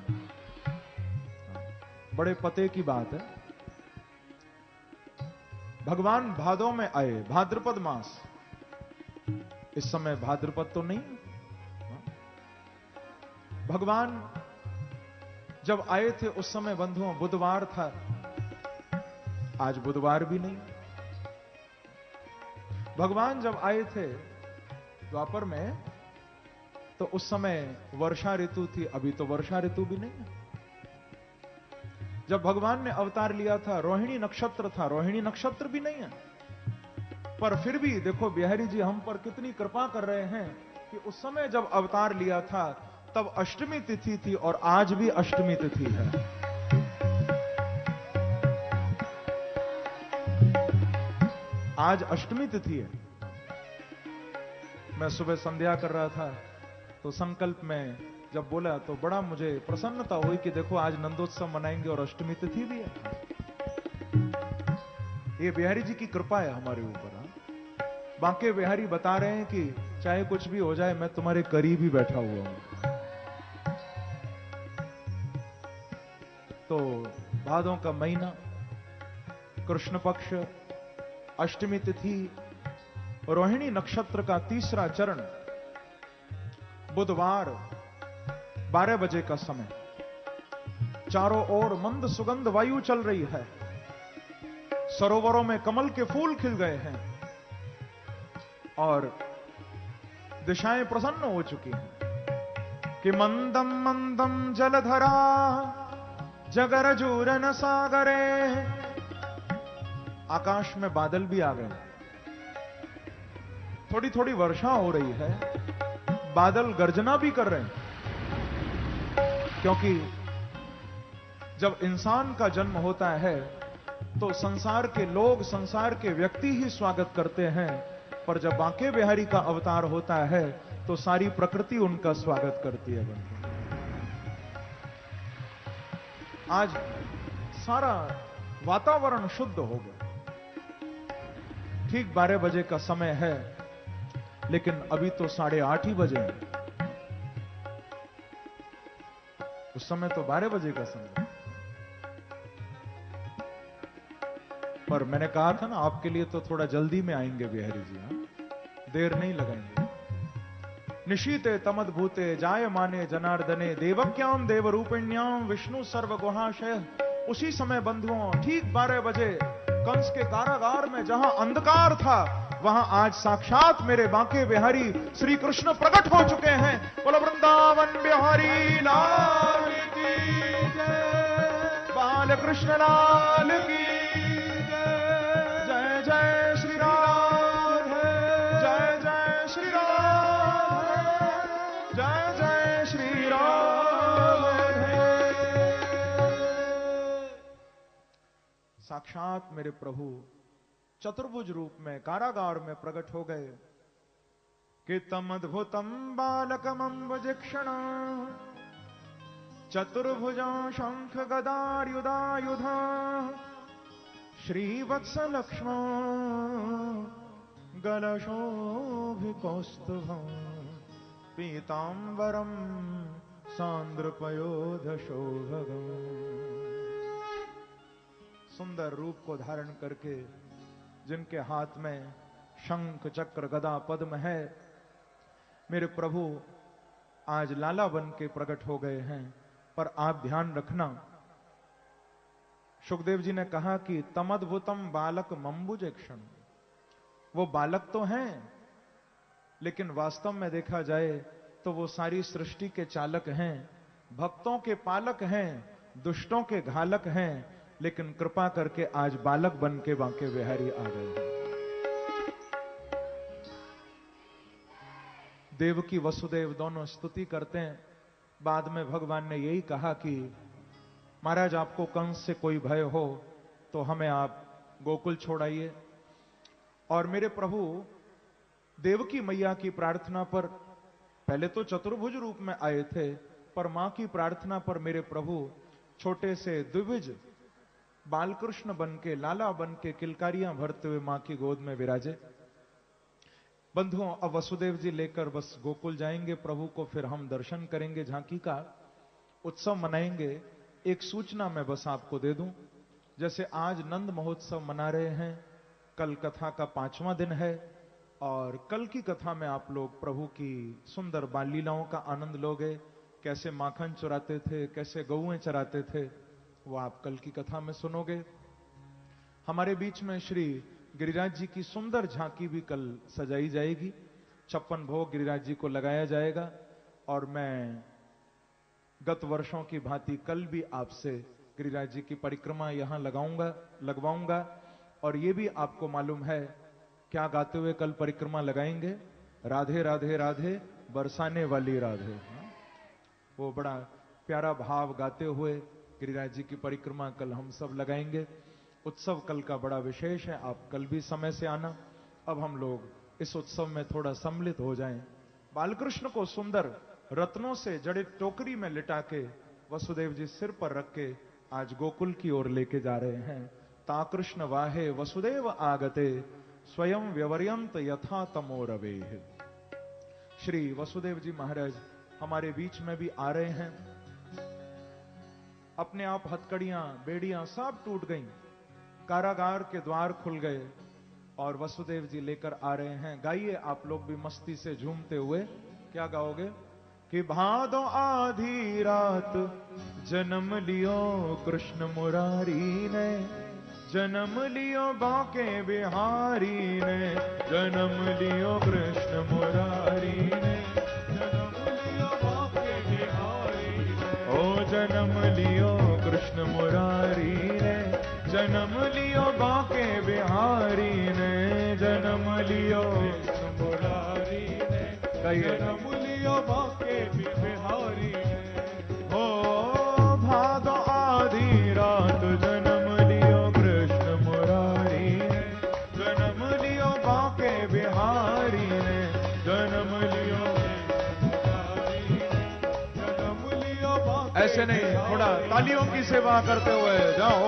बड़े पते की बात है। भगवान भादों में आए, भाद्रपद मास, इस समय भाद्रपद तो नहीं। भगवान जब आए थे उस समय बंधुओं बुधवार था, आज बुधवार भी नहीं। भगवान जब आए थे द्वापर में तो उस समय वर्षा ऋतु थी, अभी तो वर्षा ऋतु भी नहीं है। जब भगवान ने अवतार लिया था रोहिणी नक्षत्र था, रोहिणी नक्षत्र भी नहीं है। पर फिर भी देखो बिहारी जी हम पर कितनी कृपा कर रहे हैं कि उस समय जब अवतार लिया था तब अष्टमी तिथि थी और आज भी अष्टमी तिथि है। आज अष्टमी तिथि है। मैं सुबह संध्या कर रहा था तो संकल्प में जब बोला तो बड़ा मुझे प्रसन्नता हुई कि देखो आज नंदोत्सव मनाएंगे और अष्टमी तिथि भी है। ये बिहारी जी की कृपा है हमारे ऊपर। बांके बिहारी बता रहे हैं कि चाहे कुछ भी हो जाए मैं तुम्हारे करीब ही बैठा हुआ हूं। तो भादों का महीना, कृष्ण पक्ष, अष्टमी तिथि, रोहिणी नक्षत्र का तीसरा चरण, बुधवार, 12 बजे का समय। चारों ओर मंद सुगंध वायु चल रही है, सरोवरों में कमल के फूल खिल गए हैं और दिशाएं प्रसन्न हो चुकी हैं कि मंदम मंदम जलधरा जगरजूरन सागरे। आकाश में बादल भी आ गए, थोड़ी थोड़ी वर्षा हो रही है, बादल गर्जना भी कर रहे हैं। क्योंकि जब इंसान का जन्म होता है तो संसार के लोग, संसार के व्यक्ति ही स्वागत करते हैं, पर जब बांके बिहारी का अवतार होता है तो सारी प्रकृति उनका स्वागत करती है। आज सारा वातावरण शुद्ध हो गया। ठीक 12 बजे का समय है, लेकिन अभी तो 8:30 ही बजे हैं। उस समय तो 12 बजे का समय। पर मैंने कहा था ना, आपके लिए तो थोड़ा जल्दी में आएंगे बिहारी जी। हाँ, देर नहीं लगाएंगे। निशीते तमद्भूते जायमाने जनार्दने देवक्याम देवरूपिण्याम विष्णु सर्वगुहाशय। उसी समय बंधुओं, ठीक 12 बजे कंस के कारागार में जहां अंधकार था, वहां आज साक्षात मेरे बांके बिहारी श्री कृष्ण प्रकट हो चुके हैं। बोलो वृंदावन बिहारी लाल की जय, बाल कृष्ण लाल की जय। जय श्री राम, जय जय श्री राम, जय जय श्री राम। साक्षात मेरे प्रभु चतुर्भुज रूप में कारागार में प्रकट हो गए कि तमद्भुतम बालकमंबुजिक्षण चतुर्भुजा शंख गदायुधायुधा श्रीवत्स लक्ष्मण गलशोभिकौस्तुभं पीतांबरम सांद्रपयोधशोभगम्। सुंदर रूप को धारण करके, जिनके हाथ में शंख चक्र गदा पद्म है, मेरे प्रभु आज लाला बन के प्रकट हो गए हैं। पर आप ध्यान रखना, सुखदेव जी ने कहा कि तमद्भुतम बालक मंबुजिक्षण। वो बालक तो हैं, लेकिन वास्तव में देखा जाए तो वो सारी सृष्टि के चालक हैं, भक्तों के पालक हैं, दुष्टों के घालक हैं, लेकिन कृपा करके आज बालक बन के बांके बिहारी आ गए हैं। देवकी वसुदेव दोनों स्तुति करते हैं। बाद में भगवान ने यही कहा कि महाराज, आपको कंस से कोई भय हो तो हमें आप गोकुल छोड़ाइए। और मेरे प्रभु देवकी मैया की प्रार्थना पर, पहले तो चतुर्भुज रूप में आए थे, पर मां की प्रार्थना पर मेरे प्रभु छोटे से द्विभुज बालकृष्ण बन के, लाला बन के किलकारियां भरते हुए मां की गोद में विराजे। बंधुओं, अब वसुदेव जी लेकर बस गोकुल जाएंगे प्रभु को, फिर हम दर्शन करेंगे, झांकी का उत्सव मनाएंगे। एक सूचना मैं बस आपको दे दूं, जैसे आज नंद महोत्सव मना रहे हैं, कल कथा का 5वां दिन है, और कल की कथा में आप लोग प्रभु की सुंदर बाल लीलाओं का आनंद लोगे। कैसे माखन चुराते थे, कैसे गौएं चराते थे, वो आप कल की कथा में सुनोगे। हमारे बीच में श्री गिरिराज जी की सुंदर झांकी भी कल सजाई जाएगी। 56 भोग गिरिराज जी को लगाया जाएगा। और मैं गत वर्षों की भांति कल भी आपसे गिरिराज जी की परिक्रमा यहां लगवाऊंगा। और ये भी आपको मालूम है क्या गाते हुए कल परिक्रमा लगाएंगे? राधे राधे राधे बरसाने वाली राधे। वो बड़ा प्यारा भाव गाते हुए गिरिराज जी की परिक्रमा कल हम सब लगाएंगे। उत्सव कल का बड़ा विशेष है, आप कल भी समय से आना। अब हम लोग इस उत्सव में थोड़ा सम्मिलित हो जाएं। बालकृष्ण को सुंदर रत्नों से जड़ित टोकरी में लिटा के वसुदेव जी सिर पर रख के आज गोकुल की ओर लेके जा रहे हैं। ताकृष्ण वाहे वसुदेव आगते स्वयं व्यवर्यंत यथा तमोरवे। श्री वसुदेव जी महाराज हमारे बीच में भी आ रहे हैं। अपने आप हथकड़ियां, बेड़ियां सब टूट गईं, कारागार के द्वार खुल गए और वसुदेव जी लेकर आ रहे हैं। गाइए आप लोग भी मस्ती से झूमते हुए। क्या गाओगे? कि भादो आधी रात जन्म लियो कृष्ण मुरारी ने, जन्म लियो बांके बिहारी ने, जन्म लियो कृष्ण मुरारी ने, जन्म लियो बांके बिहारी ने, ओ जन्म लियो कृष्ण मुरारी ने, जन्म लियो बांके बिहारी ने, जन्म लियो कृष्ण मुरारी ने, जन्म लियो बांके बिहारी ने। ओ भादो आधी रात जन्म लियो कृष्ण मुरारी ने, जन्म लियो बांके बिहारी ने, जन्म लियो मुरारी ने, जन्म लियो बांके। ऐसे नहीं, थोड़ा तालियों की सेवा करते हुए जाओ।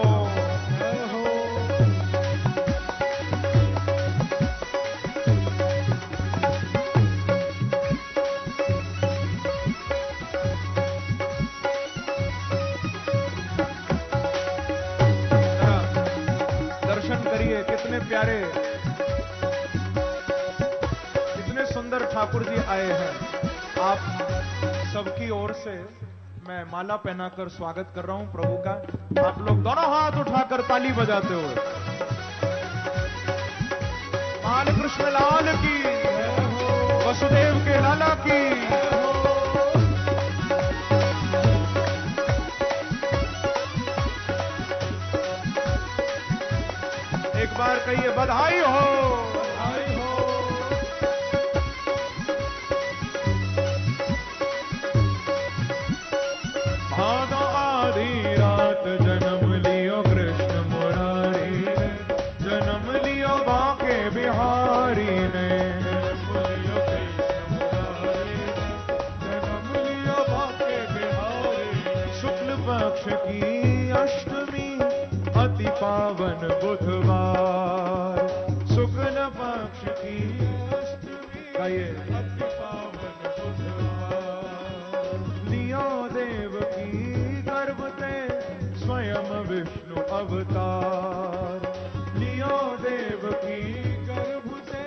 प्यारे, इतने सुंदर ठाकुर जी आए हैं। आप सबकी ओर से मैं माला पहनाकर स्वागत कर रहा हूं प्रभु का। आप लोग दोनों हाथ उठाकर ताली बजाते हुए बालकृष्ण लाल की, वसुदेव के लाला की। एक बार कहिए बधाई हो, बधाई हो। भादो आधी रात जन्म लियो कृष्ण मुरारी ने, जन्म लियो बांके बिहारी ने, जन्म लियो कृष्ण मुरारी ने, जन्म लियो बांके बिहारी। शुक्ल पक्ष की अष्टमी अति पावन बुधवार, शुक्ल पक्ष की अष्टमी अति पावन बुधवार। लियो देव की गर्भ ते स्वयं विष्णु अवतार, लियो देव की गर्भ ते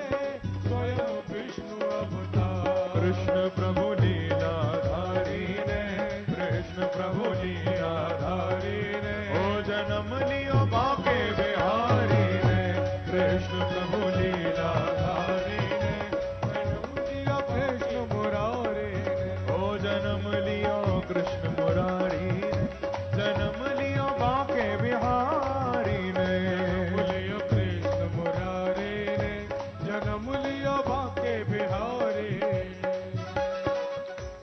स्वयं विष्णु अवतार। कृष्ण प्रभु लीलाधारी ने, कृष्ण प्रभु लीलाधारी ने, ओ जन्म लियो बांके बिहारी ने, कृष्ण प्रभु लीलाधारी ने, जन्म लियो कृष्ण मुरारी ने, ओ जन्म लियो कृष्ण मुरारी ने, जन्म लियो बांके बिहारी ने, लियो कृष्ण मुरारी ने, जन्म लियो बांके बिहारी।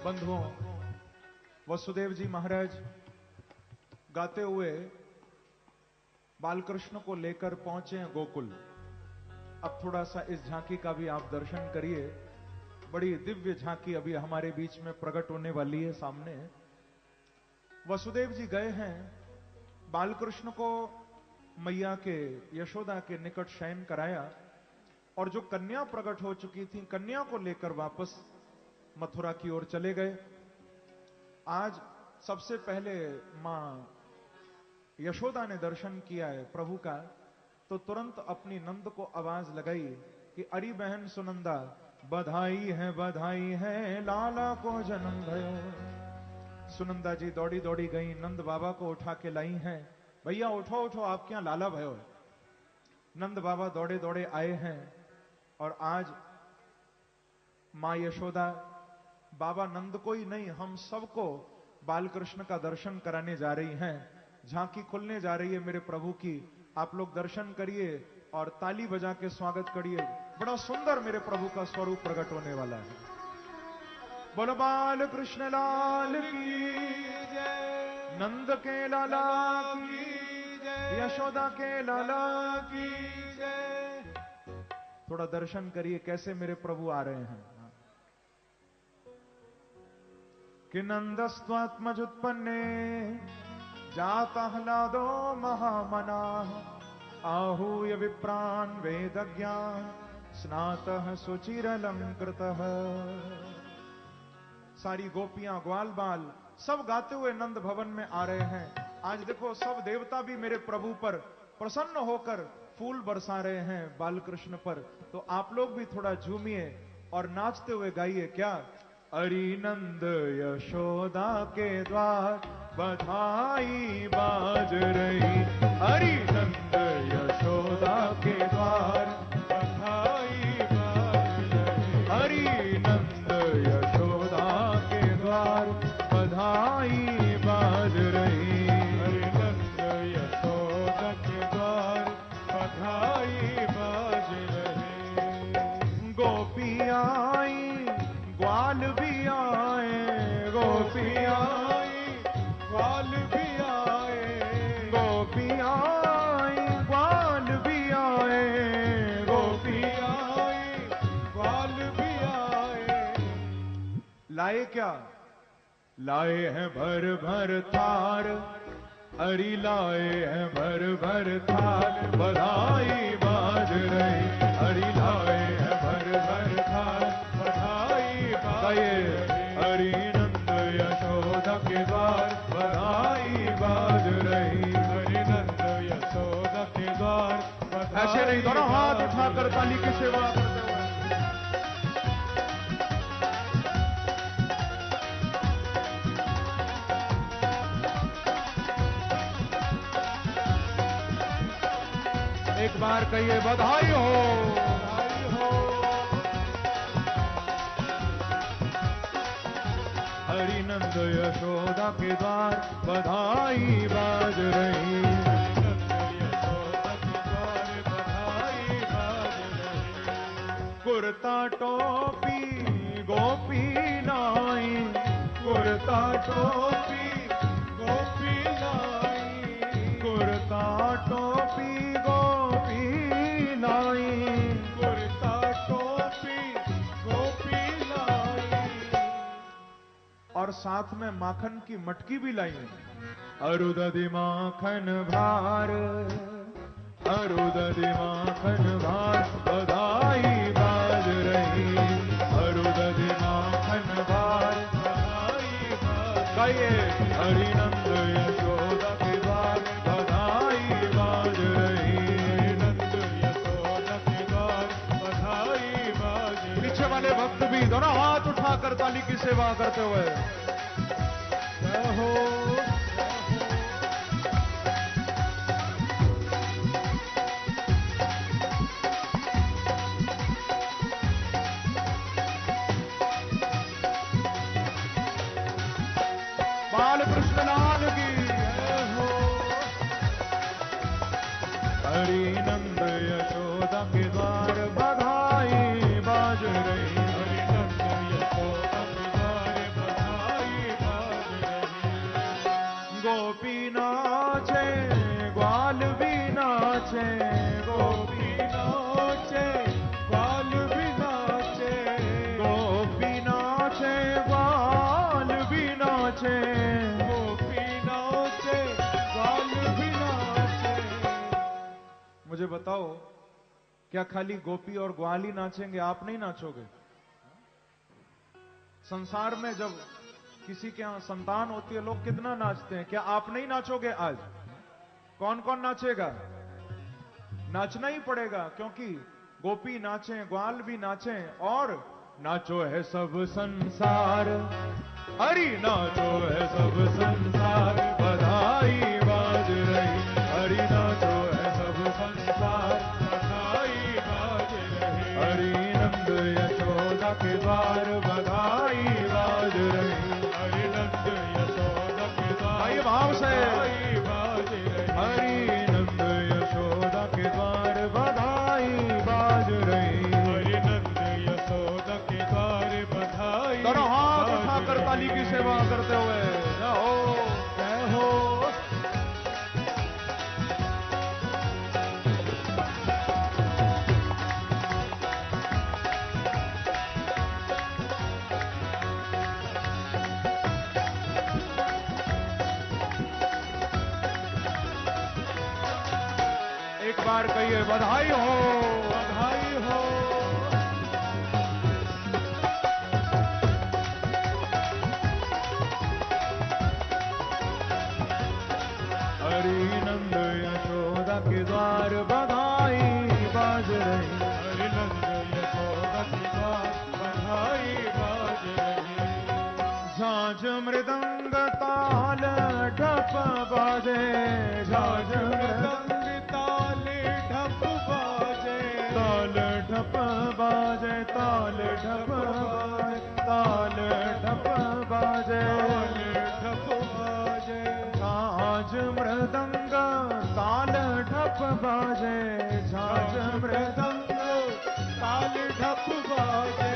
बंधुओं, वसुदेव जी महाराज गाते हुए बालकृष्ण को लेकर पहुंचे हैं गोकुल। अब थोड़ा सा इस झांकी का भी आप दर्शन करिए। बड़ी दिव्य झांकी अभी हमारे बीच में प्रकट होने वाली है सामने। वसुदेव जी गए हैं, बालकृष्ण को मैया के, यशोदा के निकट शयन कराया, और जो कन्या प्रकट हो चुकी थी, कन्या को लेकर वापस मथुरा की ओर चले गए। आज सबसे पहले मां यशोदा ने दर्शन किया है प्रभु का, तो तुरंत अपनी नंद को आवाज लगाई कि अरी बहन सुनंदा, बधाई है लाला को जन्म भयो। सुनंदा जी दौड़ी दौड़ी गई, नंद बाबा को उठा के लाई हैं। भैया उठो उठो, आपके यहां लाला भयो। नंद बाबा दौड़े दौड़े आए हैं, और आज मां यशोदा बाबा नंद को ही नहीं, हम सबको बालकृष्ण का दर्शन कराने जा रही हैं। झांकी खुलने जा रही है मेरे प्रभु की। आप लोग दर्शन करिए और ताली बजा के स्वागत करिए। बड़ा सुंदर मेरे प्रभु का स्वरूप प्रकट होने वाला है। बोलो बाल कृष्ण लाल की जय, नंद के लाला की जय, यशोदा के लाला की जय। थोड़ा दर्शन करिए कैसे मेरे प्रभु आ रहे हैं। कि नंदस्त्वात्मजुत्पन्ने जाता ह्लादो महामना, आहूय विप्रान् वेदज्ञान स्नातः सुचिरलंकृतः। सारी गोपियां, ग्वाल बाल सब गाते हुए नंद भवन में आ रहे हैं। आज देखो सब देवता भी मेरे प्रभु पर प्रसन्न होकर फूल बरसा रहे हैं बालकृष्ण पर। तो आप लोग भी थोड़ा झूमिए और नाचते हुए गाइए। क्या? अरि नंद यशोदा के द्वार बधाई बाज रही, अरि नंद यशोदा के द्वार बधाई बाज रही, अरि नंद यशोदा के द्वार बधाई बाज रही, अरि नंद यशोदा के द्वार बधाई बाज रही। गोपी आई ग्वाल भी आए, गोपी आई ग्वाल भी आए, गोपी आई ग्वाल भी आए, गोपी आई ग्वाल भी आए। लाए क्या? लाए हैं भर भर थार, अरि लाए हैं भर भर थार बधाई बाज रही, अरि लाए हैं भर भर थार बधाई बाज रही, अरि नंद यशोदा के द्वार बधाई बाज रही, अरि नंद यशोदा के द्वार। ऐसे रही, दोनों हाथ उठाकर ताली की सेवा करते हुए। एक बार कहिए बधाई हो, बधाई हो। हरि नंद यशोदा के द्वार बधाई बाज रही, यशोदा के द्वार बधाई बाज रही। कुर्ता टोपी गोपी नाई, कुर्ता टोपी गोपी नाई, कुर्ता टोपी गोपी नाई, कुर्ता टोपी गोपी नाई। और साथ में माखन की मटकी भी लाई है। अरुदधि माखन भार, अरुदधि माखन भार बधाई बाज रही, अरुदधि माखन भार बधाई बाज। गाइए हरि नंद यशोदा के द्वार बधाई बाज रही, नंद यशोदा के द्वार बधाई बाज रही। पीछे वाले भक्त भी दोनों हाथ उठाकर ताली की सेवा करते हुए जय हो। बाल कृष्ण लाल की जय हो। हरि नंद यशोदा के द्वार बधाई बाज रही, हरि नंद यशोदा के द्वार बधाई बाज रही। गोपी नाचे ग्वाल भी नाचे, गोपी नाचे ग्वाल भी नाचे, गोपी नाचे ग्वाल भी नाचे, गोपी नाचे ग्वाल भी नाचे। मुझे बताओ, क्या खाली गोपी और ग्वाल ही नाचेंगे? आप नहीं नाचोगे? संसार में जब किसी के यहां संतान होती है, लोग कितना नाचते हैं। क्या आप नहीं नाचोगे? आज कौन कौन नाचेगा? नाचना ही पड़ेगा, क्योंकि गोपी नाचे ग्वाल भी नाचे और नाचो है सब संसार, हरि नाचो है सब संसार बधाई बाज रही, हरि नाचो है सब संसार बधाई बाज रही। हरि नंद यशोदा के द्वार बधाई बाज रही, हरि नंद यशोदा के द्वार भाव से बाज रही, हरि नंद यशोदा के द्वार बधाई बाज रही, हरि नंद यशोदा के द्वार बधाई। दोनों हाथ उठाकर ताली की सेवा करते हुए जय हो, जय हो। एक बार कहिए बधाई हो, बधाई हो। हरि नंद यशोदा के द्वार बधाई बाज रही, हरि नंद यशोदा के द्वार बधाई बाज रही। झांझ मृदंग ताल ढप बाजे, झांझ मृदंग ताल ढप बाजे, ताल ढप बाजे, ताल ढप बाजे, ताल ढप बाजे, ढप बाजे। झांझ मृदंग ताल ढप बाजे, झांझ मृदंग ताल ढप बाजे।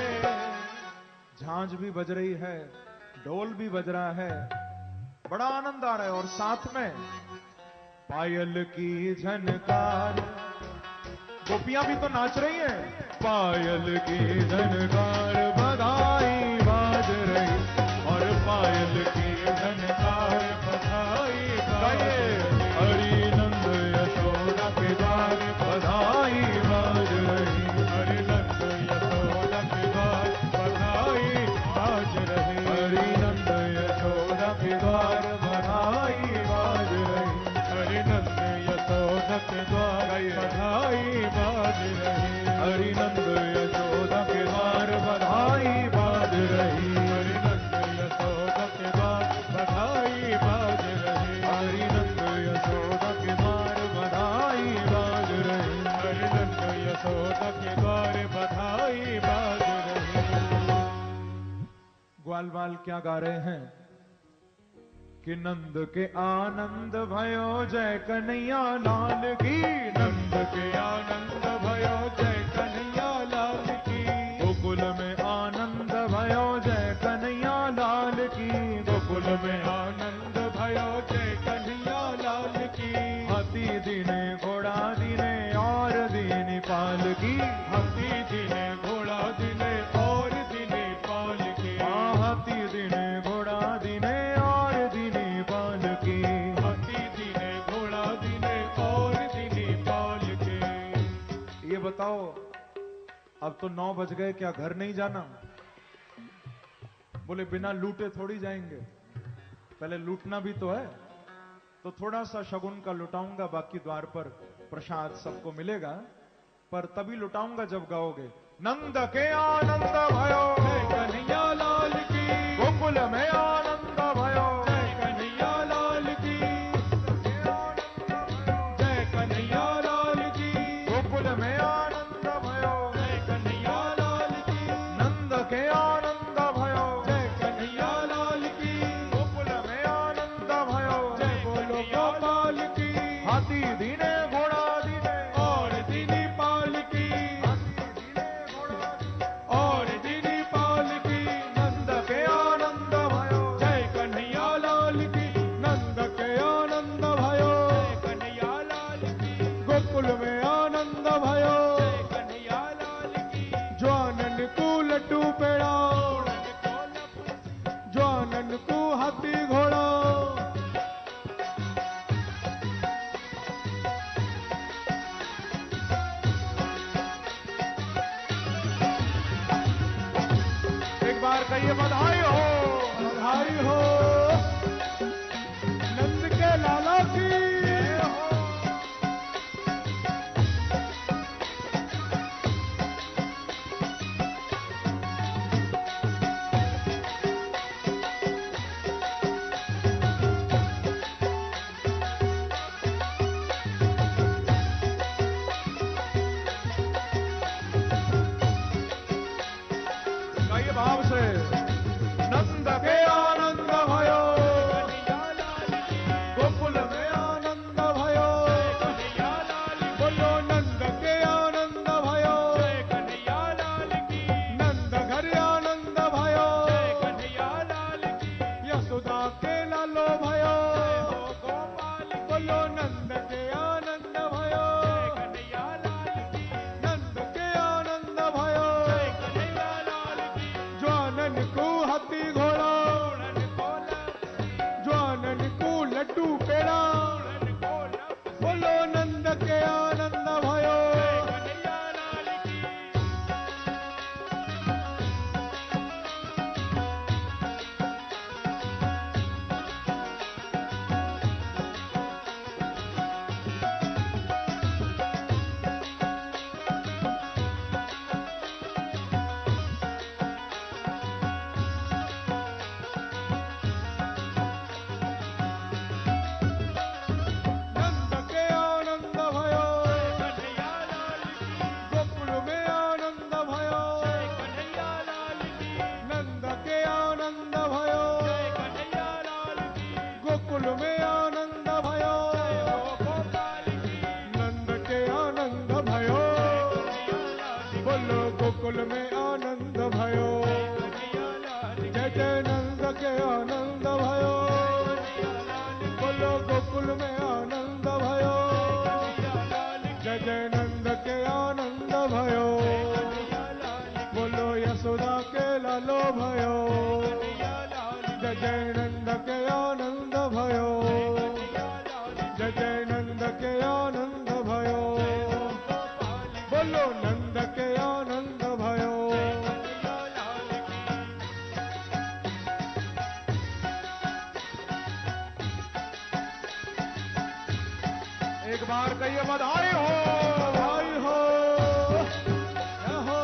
झांझ भी बज रही है, ढोल भी बज रहा है, बड़ा आनंद आ रहा है। और साथ में पायल की झनकार, गोपियां भी तो नाच रही हैं। पायल की झनकार बधाई बाज रही, और पायल की झनकार बधाई बाज रही। हरि नंद यशोदा के द्वार बधाई बाज रही, हरि नंद यशोदा के द्वार बधाई बाज रही, हरि नंद यशोदा के द्वार बधाई बाज रही, हरि नंद यशोदा के द्वार बधाई बाज लाल क्या गा रहे हैं कि नंद के आनंद भयो जय कन्हैया लाल की, नंद के आनंद भयो जय कन्हैया लाल की, गोकुल में आनंद भयो जय कन्हैया लाल की, गोकुल में आनंद भयो जय कन्हैया लाल की, हाथी दीने घोड़ा दीने और दीनी पाल की, हाथी दिने घोड़ा दिने और दिने पाल की, हाथी दीने घोड़ा दीने और दीनी पाल की, हाथी दिने घोड़ा दिने और दिने पाल के। ये बताओ अब तो 9 बज गए, क्या घर नहीं जाना? बोले बिना लूटे थोड़ी जाएंगे, पहले लूटना भी तो है। तो थोड़ा सा शगुन का लुटाऊंगा, बाकी द्वार पर प्रसाद सबको मिलेगा, पर तभी लुटाऊंगा जब गाओगे नंद के आनंद भयो जय कन्हैया लाल की, गोकुल में आनंद भयो जय कन्हैया लाल की, जय कन्हैया लाल की, गोकुल में आनंद भयो जय कन्हैया लाल की, नंद के आनंद भयो जय कन्हैया लाल की, गोकुल में आनंद भयो जय बोलो गोपाल की, हाथी दीने घोड़ा दीने और दीनी पाल की, हाथी दीने घोड़ा दीने और दीनी पाल की, नंद के आनंद भयो जय कन्हैया लाल की, नंद के आनंद भयो, जय कन्हैया लाल की, गोकुल में आनंद भयो, जय कन्हैया लाल की, जो आनंद को लड्डू पेड़ा, जो आनंद को हाथी घोड़ा, एक बार कहिए बधाई हो। बधाई हो नंद के लाला की। कहिए भाव से नंद के आनंद भयो गोकुल में आनंद भयो, कन्हैया लाल की, बोलो नंद के आनंद भयो, कन्हैया लाल की, नंद घर आनंद भयो, कन्हैया लाल की, यशोदा के लालो भयो, गोपाल, बोलो नंद के आनंद भयो, कन्हैया लाल की, नंद के आनंद भयो, कन्हैया लाल की, जो आनंद को हाथी घोड़ा, जो आनंद को लड्डू पेड़ा, बोलो नंद के आनंद भयो, कन्हैया लाल की। नंद के आनंद भयो, कन्हैया लाल की, गोकुल में आनंद भयो, कन्हैया लाल की, नंद के आनंद भयो, कन्हैया लाल की, गोकुल में आनंद भयो, गोपाल की, नंद के आनंद भयो, बोलो गोकुल में आनंद भयो, जय जय नंद के आनंद भयो, बोलो गोकुल में आनंद भयो, जय जय नंद के आनंद भयो, बोलो यशोदा के लालो भयो, जय जय नंद के आनंद भयो, जय जय नंद के आनंद भयो, बोलो नंद के आनंद भयो। एक बार कहिए बधाई हो। बधाई हो, जय हो,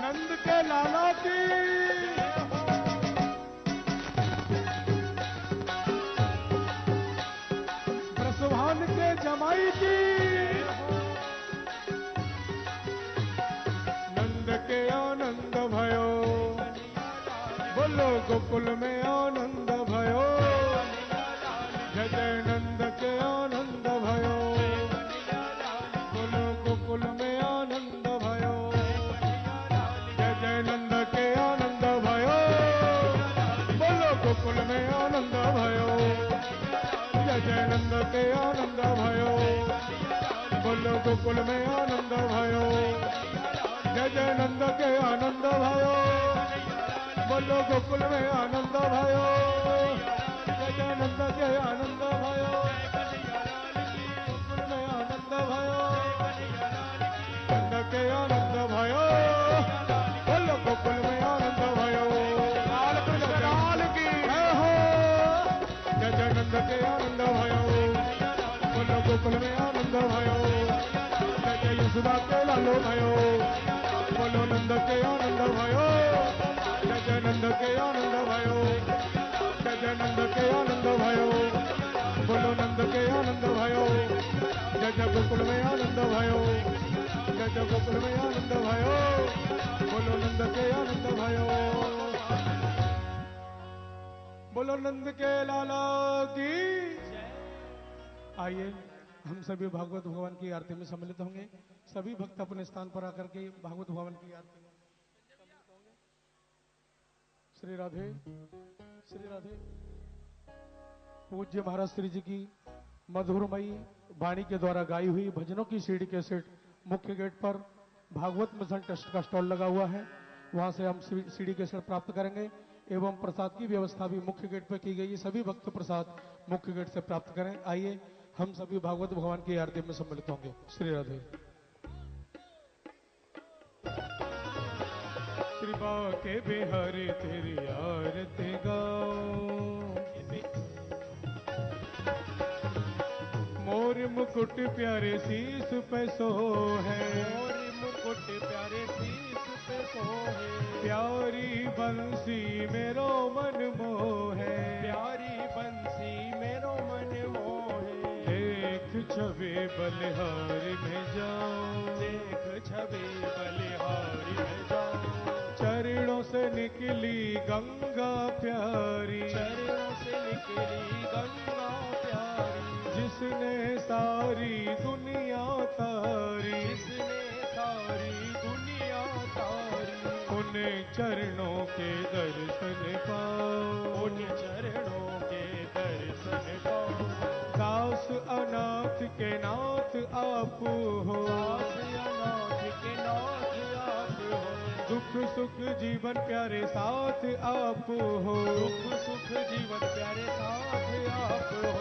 नंद के लाला की, गोकुल में आनंद भयो, जय जय नंद के आनंद भयो, बोलो गोकुल में आनंद भयो, जय जय नंद के आनंद भयो, बोलो गोकुल में आनंद भयो, जय जय नंद के आनंद भयो, गोकुल में आनंद भयो, नंद के आनंद भयो, बोलो गोकुल में आनंद भयो, लाल कृष्ण लाल की जय हो, जय जय नंद के आनंद भयो, बोलो गोकुल में आनंद भयो, जय जय यशोदा के लालो भयो, बोलो नंद के आनंद भयो, जय जय नंद के आनंद भयो, जय जय नंद के आनंद भयो, बोलो नंद के आनंद भयो, जय जय गोकुल में आनंद भयो, जय जय गोकुल में आनंद भयो, बोलो नंद के आनंद भयो, बोलो नंद के लाला की। आइए हम सभी भागवत भगवान की आरती में सम्मिलित होंगे। सभी भक्त अपने स्थान पर आकर के भागवत भगवान की आरती में सम्मिलित होंगे। श्री राधे श्री राधे। पूज्य महाराज श्री जी की मधुरमयी वाणी के द्वारा गाई हुई भजनों की सीडी कैसेट मुख्य गेट पर भागवत मिशन ट्रस्ट का स्टॉल लगा हुआ है, वहां से हम सीडी कैसेट प्राप्त करेंगे एवं प्रसाद की व्यवस्था भी मुख्य गेट पर की गई है। सभी भक्त प्रसाद मुख्य गेट से प्राप्त करें। आइए हम सभी भागवत भगवान की आरती में सम्मिलित होंगे। श्री राधे। श्री बाके बिहारी तेरी आरती गाओ, मोर मुकुट प्यारे शीस पे सो है, मोर मुकुट प्यारे शीस पे सो है, प्यारी बंसी मेरो मन मोहे, प्यारी बंसी मेरो मन मोहे, देख छवि बलिहारी में जाओ, देख छवि बलिहारी में जाओ, चरणों से निकली गंगा प्यारी, चरणों से निकली गंगा प्यारी, जिसने सारी दुनिया तारी, जिसने सारी दुनिया तारी, उन चरणों के दर्शन पाओ, उन चरणों के दर्शन पाओ, दास अनाथ के नाथ आप हो, दास अनाथ के नाथ आप हो, दुख सुख जीवन प्यारे साथ आप हो, दुख सुख जीवन प्यारे साथ आप हो,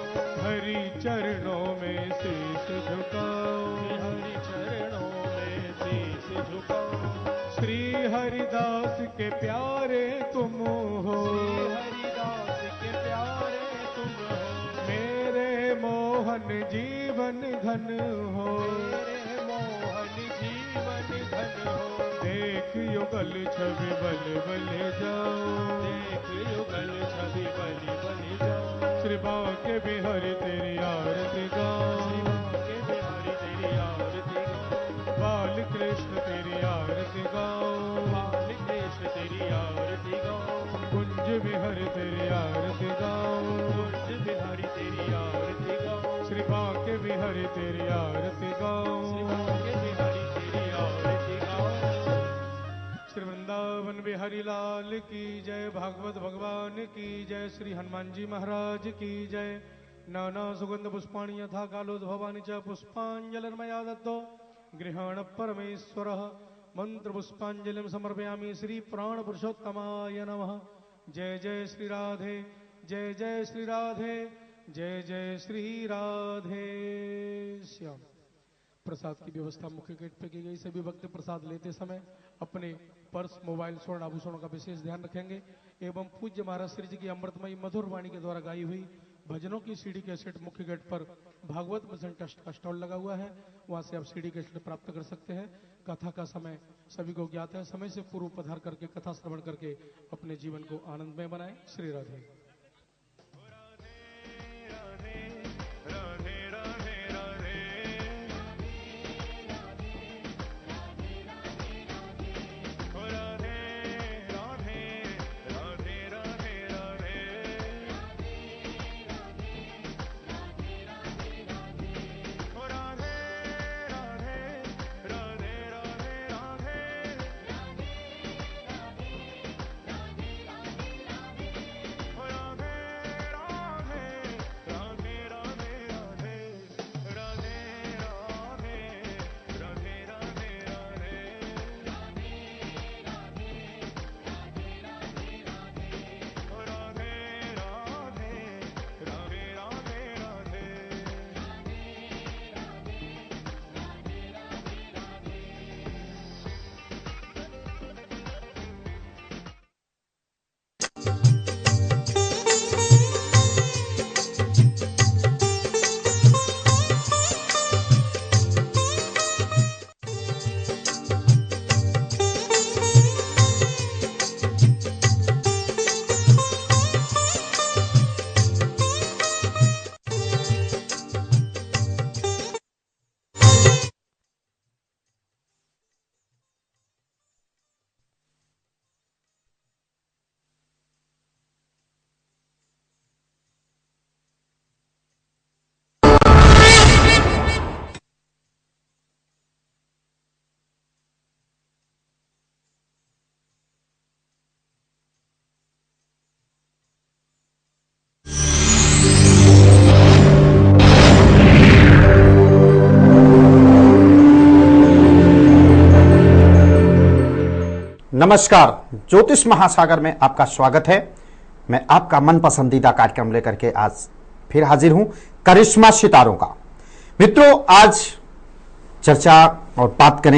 हरि चरणों में शीश झुकाओ, हरि चरणों में शीश झुकाओ, श्री हरिदास के प्यारे तुम हो, श्री हरिदास के प्यारे तुम हो, मेरे मोहन जीवन घन हो, मेरे मोहन जीवन घन हो, देख युगल छवि बल बल जाओ, देख युगल छवि बल बल जाओ, श्री बाके बिहारी तेरी आरती गाओ, श्री बाके बिहारी तेरी आरती गाओ, बाल कृष्ण तेरी आरती गाओ, बाल कृष्ण तेरी आरती गाओ, कुंज बिहारी तेरी आरती गाओ, कुंज बिहारी तेरी आरती गाओ, श्री बाके बिहारी तेरी आरती गाओ, श्री बाके बिहारी तेरी आरती गाओ, श्री वृंदावन बिहारी लाल की जय, भागवत भगवान की जय, श्री हनुमान जी महाराज की जय। नाना सुगंध पुष्पाणि यथा कालोद्भवानि च पुष्पांजलिर्मया दत्तो गृहाण परमेश्वरः, मंत्र पुष्पांजलिं समर्पयामि श्री प्राण पुरुषोत्तमाय नमः। जय जय श्री राधे, जय जय श्री राधे, जय जय श्री राधे श्याम। प्रसाद की व्यवस्था मुख्य गेट पे की गई। सभी भक्त प्रसाद लेते समय अपने पर्स, मोबाइल, स्वर्ण आभूषणों का विशेष ध्यान रखेंगे एवं पूज्य महाराज श्री जी की अमृतमयी मधुर वाणी के द्वारा गाई हुई भजनों की सीडी कैसेट मुख्य गेट पर भागवत मिशन ट्रस्ट का स्टॉल लगा हुआ है, वहां से आप सीडी कैसेट प्राप्त कर सकते हैं। कथा का समय सभी को ज्ञात है, समय से पूर्व पधार करके कथा श्रवण करके अपने जीवन को आनंदमय बनाएं। श्री राधे। नमस्कार, ज्योतिष महासागर में आपका स्वागत है। मैं आपका मन पसंदीदा कार्यक्रम लेकर के आज फिर हाजिर हूं, करिश्मा सितारों का। मित्रों, आज चर्चा और बात करें